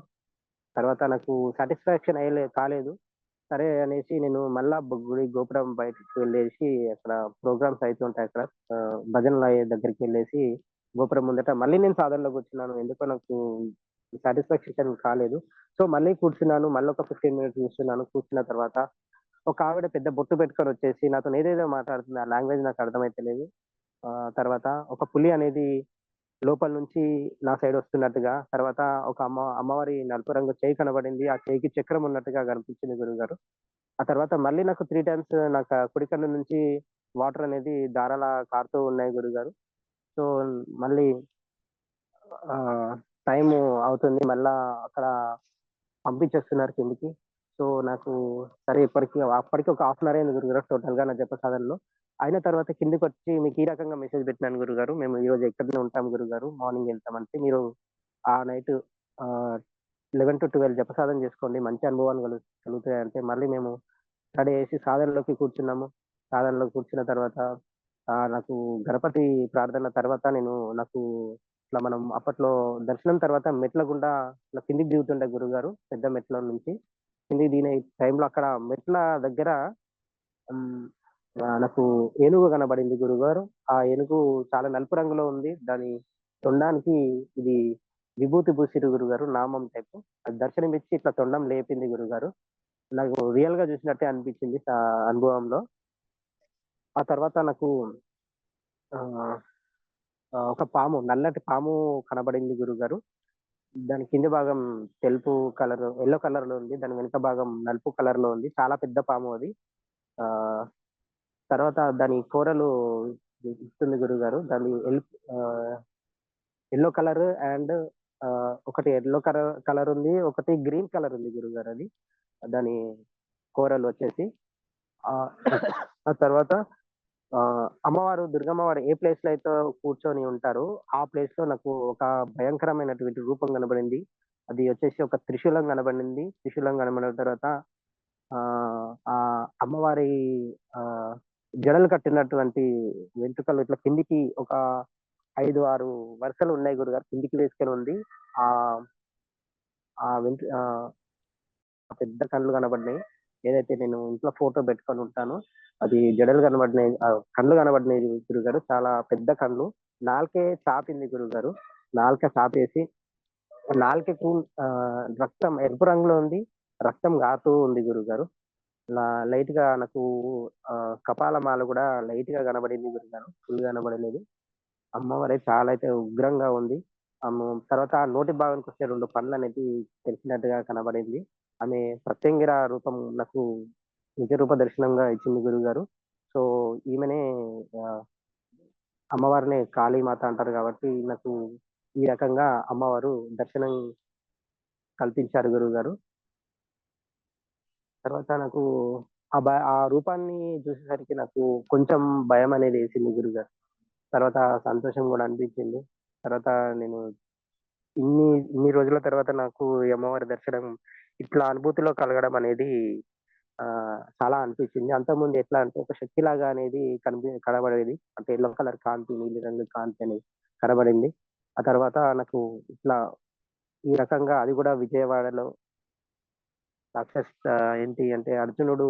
తర్వాత నాకు సాటిస్ఫాక్షన్ కాలేదు. సరే అనేసి నేను మళ్ళా గుడి గోపురం బయటికి వెళ్ళేసి అక్కడ ప్రోగ్రామ్స్ అయితుంటాయి అక్కడ. భజనలు అయ్యే దగ్గరికెళ్ళేసి గోపురం ముందట మళ్ళీ నేను సాధనలో కూర్చున్నాను. ఎందుకో నాకు సాటిస్ఫాక్షన్ కాలేదు. సో, మళ్ళీ కూర్చున్నాను. మళ్ళొక 15 మినిట్స్ కూర్చున్నాను. కూర్చున్న తర్వాత ఒక ఆవిడ పెద్ద బొట్టు పెట్టుకొనొచ్చేసి నాతోని ఏదేదో మాట్లాడుతుంది. ఆ లాంగ్వేజ్ నాకు అర్థమైతలేదు. తర్వాత ఒక పులి అనేది లోపల నుంచి నా సైడ్ వస్తున్నట్టుగా, తర్వాత ఒక అమ్మవారి నలుపు రంగు చెయ్యి కనబడింది. ఆ చెయ్యికి చక్రం ఉన్నట్టుగా కనిపించింది గురువుగారు. ఆ తర్వాత మళ్ళీ నాకు 3 టైమ్స్ నాకు కుడి కన్ను నుంచి వాటర్ అనేది ధారలా కారుతూ ఉన్నాయి గురువుగారు. సో, మళ్ళీ ఆహ్, టైము అవుతుంది. మళ్ళా అక్కడ పంపించేస్తున్నారు కిందకి. సో, నాకు సరే అప్పటికి ఒక హాఫ్ అన్ అవర్ అయింది గురుగారు టోటల్‌గా నా జప సాధనలో. అయిన తర్వాత కిందకొచ్చి మీకు ఈ రకంగా మెసేజ్ పెట్టినాను గురుగారు. మేము ఈరోజు ఇక్కడనే ఉంటాం గురుగారు. మార్నింగ్ ఎళ్తామంటే మీరు ఆ నైట్ ఆహ్, 11-12 జపసాధన చేసుకోండి. మంచి అనుభవాలు కలుగుతాయంటే మళ్ళీ మేము రెడీ అయ్యేసి సాధనలోకి కూర్చున్నాము. సాధనలో కూర్చున్న తర్వాత నాకు గణపతి ప్రార్థన తర్వాత నాకు ఇట్లా మనం అప్పట్లో దర్శనం తర్వాత మెట్ల గుండా ఇట్లా కిందికి దిగుతుండే గురువుగారు పెద్ద మెట్ల నుంచి. కిందికి దిగిన ఈ టైంలో అక్కడ మెట్ల దగ్గర హ్మ్. నాకు ఏనుగు కనబడింది గురువుగారు. ఆ ఏనుగు చాలా నలుపు రంగులో ఉంది. దాని తొండానికి ఇది విభూతి పూసిర్రు గురువుగారు నామం టైపు. అది దర్శనమిచ్చి ఇట్లా తొండం లేపింది గురువుగారు. నాకు రియల్‌గా చూసినట్టే అనిపించింది అనుభవంలో. ఆ తర్వాత నాకు ఆహ్, ఒక పాము, నల్లటి పాము కనబడింది గురువుగారు. దాని కింద భాగం తెలుపు యెల్లో కలర్‌లో ఉంది. దాని వెనక భాగం నలుపు కలర్‌లో ఉంది. చాలా పెద్ద పాము అది. ఆహ్, తర్వాత దాని కూరలు ఇస్తుంది గురువుగారు. ఆహ్, యెల్లో కలర్ అండ్ ఒకటి యెల్లో కలర్ ఉంది. ఒకటి గ్రీన్ కలర్ ఉంది గురువుగారు అది. దాని కూరలు వచ్చేసి. ఆహ్, ఆ తర్వాత అమ్మవారు దుర్గమ్మవారు ఏ ప్లేస్‌లో అయితే కూర్చొని ఉంటారో, ఆ ప్లేస్‌లో నాకు ఒక భయంకరమైనటువంటి రూపం కనబడింది. అది వచ్చేసి ఒక త్రిశూలం కనబడింది. త్రిశూలం కనబడిన తర్వాత ఆ అమ్మవారి ఆహ్, జడలు కట్టినటువంటి వెంట్రుకలు ఇట్లా కిందికి ఒక 5, 6 వరుసలు ఉన్నాయి గురుగారు. కిందికి వేసుకొని ఉంది. ఆహ్, ఆ వెంట్రు ఆహ్, పెద్ద కళ్ళు కనబడినాయి. ఏదైతే నేను ఇంట్లో ఫోటో పెట్టుకొని ఉంటానో, అది జడలు కనబడినాయి. కళ్ళు కనబడినాయి గురుగారు. చాలా పెద్ద కళ్ళు. నాలుకే చాపింది గురుగారు. నాలుక చాపేసి నాలుకకు రక్తం ఎరుపు రంగులో ఉంది. రక్తం గారుతూ ఉంది గురుగారు. లైట్‌గా నాకు కపాలమాల గూడా లైట్‌గా కనబడింది గురుగారు. ఫుల్ కనబడలేదు. అమ్మవారు చాలా అయితే ఉగ్రంగా ఉంది. తర్వాత నోటి భాగానికొచ్చే 2 పళ్ళనేది తెరిచినట్టుగా కనబడింది. ఆమె ప్రత్యంగిర రూపం నాకు నిజ రూప దర్శనంగా ఇచ్చింది గురువుగారు. సో, ఈమెనే ఆహ్, అమ్మవారినే కాళీమాత అంటారు గాబట్టి, నాకు ఈ రకంగా అమ్మవారు దర్శనం కల్పించారు గురువుగారు. తర్వాత నాకు ఆ రూపాన్ని చూసేసరికి నాకు కొంచెం భయమనేదేసింది గురుగారు. తర్వాత సంతోషం గూడా అనిపించింది. తర్వాత నేను ఇన్ని ఇన్ని రోజుల తర్వాత నాకు ఈ అమ్మవారి దర్శనం ఇట్లా అనుభూతిలో కలగడం అనేది చాలా అనిపించింది. అంతకుముందు ఎట్లా అంటే ఒక శక్తిలాగా అనేది కనబడేది. అంటే యెల్లో కలర్ కాంతి, నీలిరంగు కాంతి అనేది కనబడింది. ఆ తర్వాత నాకు ఇట్లా ఈ రకంగా అది గూడా విజయవాడలో ఏంటి అంటే అర్జునుడు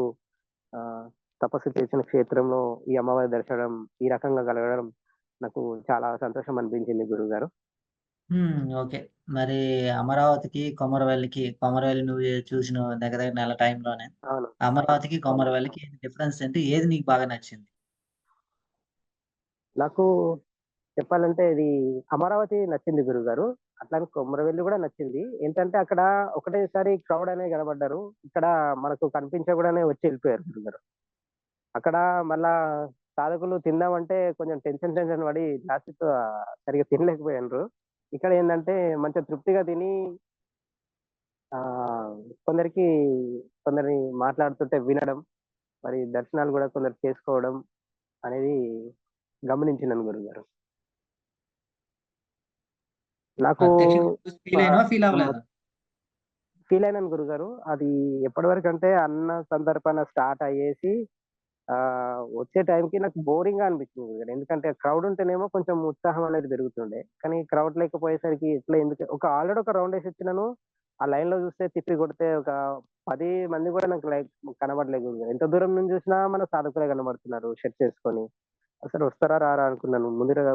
ఆహ్, తపస్సు చేసిన క్షేత్రంలో ఈ అమ్మవారి దర్శనం ఈ రకంగా కలగడం నాకు చాలా సంతోషం అనిపించింది గురువుగారు. ఓకే. మరి అమరావతికి, కొమరవెల్లి నువ్వు చూసిన దగ్గర దగ్గర నెల టైంలోనే. అవును. అమరావతికి, అవును. కొమరవెల్లికి డిఫరెన్స్ ఏంటి? ఏది నీకు బాగా నచ్చింది? నాకు చెప్పాలంటే ఇది అమరావతి నచ్చింది గురువుగారు. అట్లానే కొమరవెల్లి గూడా నచ్చింది. ఏంటంటే అక్కడ ఒకటేసారి క్రౌడ్ అనేది కనపడ్డారు. ఇక్కడ మనకు కనిపించకుండానే వచ్చి ఎళ్ళిపోయారు గురువుగారు. అక్కడ మళ్ళా సాధకులు తిందామంటే కొంచెం టెన్షన్ పడి లాస్ట్‌కి సరిగ్గా తినలేకపోయిండ్రు. ఇక్కడ ఏందంటే మంచిగా తృప్తిగా తిని ఆహ్, కొందరికి కొందరిని మాట్లాడుతుంటే వినడం, మరి దర్శనాలు గూడా కొందరు చేసుకోవడం అనేది గమనించినాను గురువుగారు. నాకు ప్రత్యక్షంగా చూసి ఫీల్ ఆహ్, అయినావా? ఫీల్ మ అవ్వలేదా? ఫీలయినాను గురుగారు. అది ఎప్పటివరకంటే అన్న సంతర్పణ స్టార్ట్ అయ్యేసి వచ్చే టైంకి నాకు బోరింగ్‌గా అనిపించింది గురుగారు. ఎందుకంటే క్రౌడ్ ఉంటేనేమో కొంచెం ఉత్సాహం అనేది పెరుగుతుండే. కానీ క్రౌడ్ లేకపోయేసరికి ఎట్లా ఎందుకు ఆల్రెడీ ఒక రౌండేసొచ్చినాను. ఆ లైన్‌లో చూస్తే తిప్పి కొడితే ఒక 10 మంది కూడా నాకు కనపడలేదు గురుగారు. ఎంత దూరం నుంచి చూసినా మన సాధకులే కనబడుతున్నారు షర్ట్స్ ఏసుకొని. అసలు వస్తారా? రారా? అనుకున్నాను.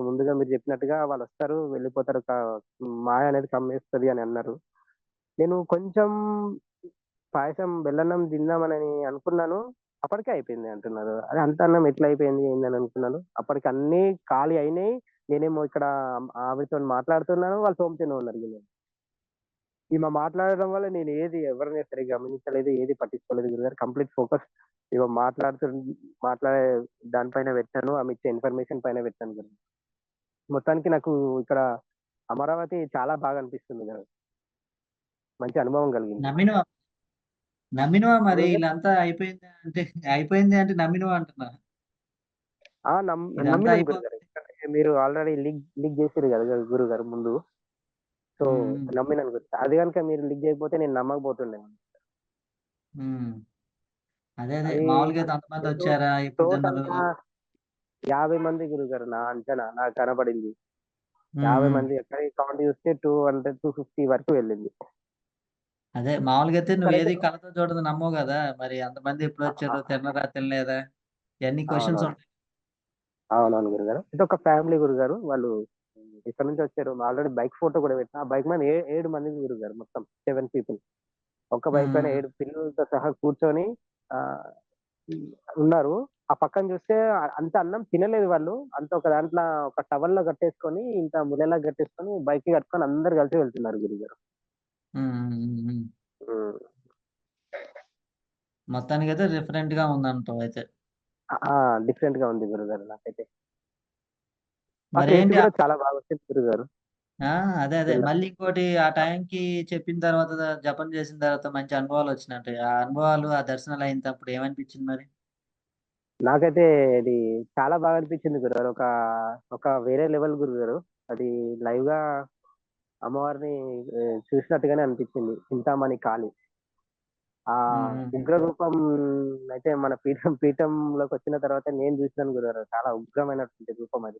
ముందుగా మీరు చెప్పినట్టుగా వాళ్ళొస్తారు, వెళ్ళిపోతారు. మాయ అనేది కమ్మేస్తది అని అన్నారు. నేను కొంచెం పాయసం, బెల్లన్నం తిందామనని అనుకున్నాను. అప్పటికే అయిపోయింది అంటున్నారు. అరే! అంత అన్నం ఎట్లా అయిపోయింది ఏందని అనుకున్నాను. అప్పటికి అన్నీ ఖాళీ అయినయి. నేనేమో ఇక్కడ ఆవిడతోని మాట్లాడుతున్నాను. వాళ్ళు తోముతూనే ఉన్నారు గిన్నెలు. ఈమె మాట్లాడడం వల్ల నేను ఎవరిని సరిగ్గా గమనించలేదు. ఏది పట్టించుకోలేదు గురుగారు. కంప్లీట్ ఫోకస్ ఇగో మాట్లాడే దాని పైన పెట్టాను. ఆమె ఇచ్చే ఇన్ఫర్మేషన్ పైన పెట్టాను గురు. మొత్తానికి నాకు ఇక్కడ అమరావతి చాలా బాగా అనిపిస్తుంది గదా! మంచి అనుభవం కలిగింది. నమ్మినవా నమ్మినవా మరి గురుగారు ఈళ్ళంతా అయిపోయింది అంటే నమ్మినవా అంటున్నా. ఆ! ఇదంతా నమ్మినాను గురుగారు. అయిపోతుంది. ఎందుకంటే మీరు ఆల్రెడీ లీక్ చేసిర్రు గదా గురుగారు ముందు. సో, హ్మ్. హ్మ్. నమ్మినాను గురు. అది గనుక మీరు లీక్ చేయకపోతే నేను నమ్మకపోతుండే. హ్మ్. అదే. అది మామూలుగా అయితే నేను అంతమందొచ్చారా? ఎప్పుడు తిన్నారు? టోటల్‌గా 50 మంది గురుగారు నా అంచనా. నాకు కనపడింది. హ్మ్. 50 హ్మ్. మంది ఎక్కడ కౌంట్ చూస్తే 200, 250 వరకు వెళ్ళింది. అదే మామూలుగా అయితే ఒక్కరైతే నువ్వేది కళ్ళతో చూడనిది నమ్మవు గదా! మరి అంతమంది ఆ! ఆ! ఎప్పుడొచ్చారు? తిన్నారా? తినలేదా? ఇయన్నీ క్వెషన్స్ అవునవును. ఉంటాయి. అవునవును గురుగారు. ఇదొక ఫ్యామిలీ గురుగారు. వాళ్ళు ఎక్కడి నుంచొచ్చారు. ఆల్రెడీ బైక్ ఫోటో కూడా పెట్టినా. ఆ బైక్ మీద 7 మంది గురుగారు మొత్తం 7 పీపుల్. ఒక్క బైక్ పైన హ్మ్. 7 పిల్లలతో సహా కూర్చొని ఆహ్, హ్మ్. ఉన్నారు. ఆ పక్కన చూస్తే అంత అన్నం తినలేదు వాళ్ళు. అంతా ఒక దాంట్ల ఒక టవల్‌లో కట్టేసుకొని, ఇంత ములెలా కట్టేసుకొని బైక్‌కి కట్టుకొని అందరూ కలిసి వెళ్తున్నారు గురుగారు. హ్మ్. హ్మ్. హ్మ్. హ్మ్. హ్మ్. మొత్తానికైతే డిఫరెంట్‌గా ఉందంటావు అయితే. ఆ! డిఫరెంట్‌గా ఉంది గురుగారు నాకైతే. ఆ టేస్ట్ మరేంటి కూడా చాలా బాగొచ్చింది గురుగారు. ఆ! అదే. బెల్లం. మళ్ళీ ఇంకోటి ఆ టైంకి చెప్పిన తర్వాత జపం చేసిన తర్వాత మంచి అనుభవాలొచ్చినట్టుయి. ఆ అనుభవాలు, ఆ దర్శనాలయినప్పుడు ఏమనిపించింది మరి? నాకైతే ఇది చాలా బాగా అనిపించింది గురుగారు. ఒక వేరే లెవెల్ గురుగారు. అది లైవ్‌గా అమ్మవారిని చూసినట్టుగానే అనిపించింది. చింతామణి కాళి. ఆ హ్మ్. హ్మ్. ఉగ్ర రూపం అయితే మన పీఠంలోకొచ్చిన తర్వాత నేను చూసినాను గురుగారు. చాలా ఉగ్రమైనటువంటి రూపం అది.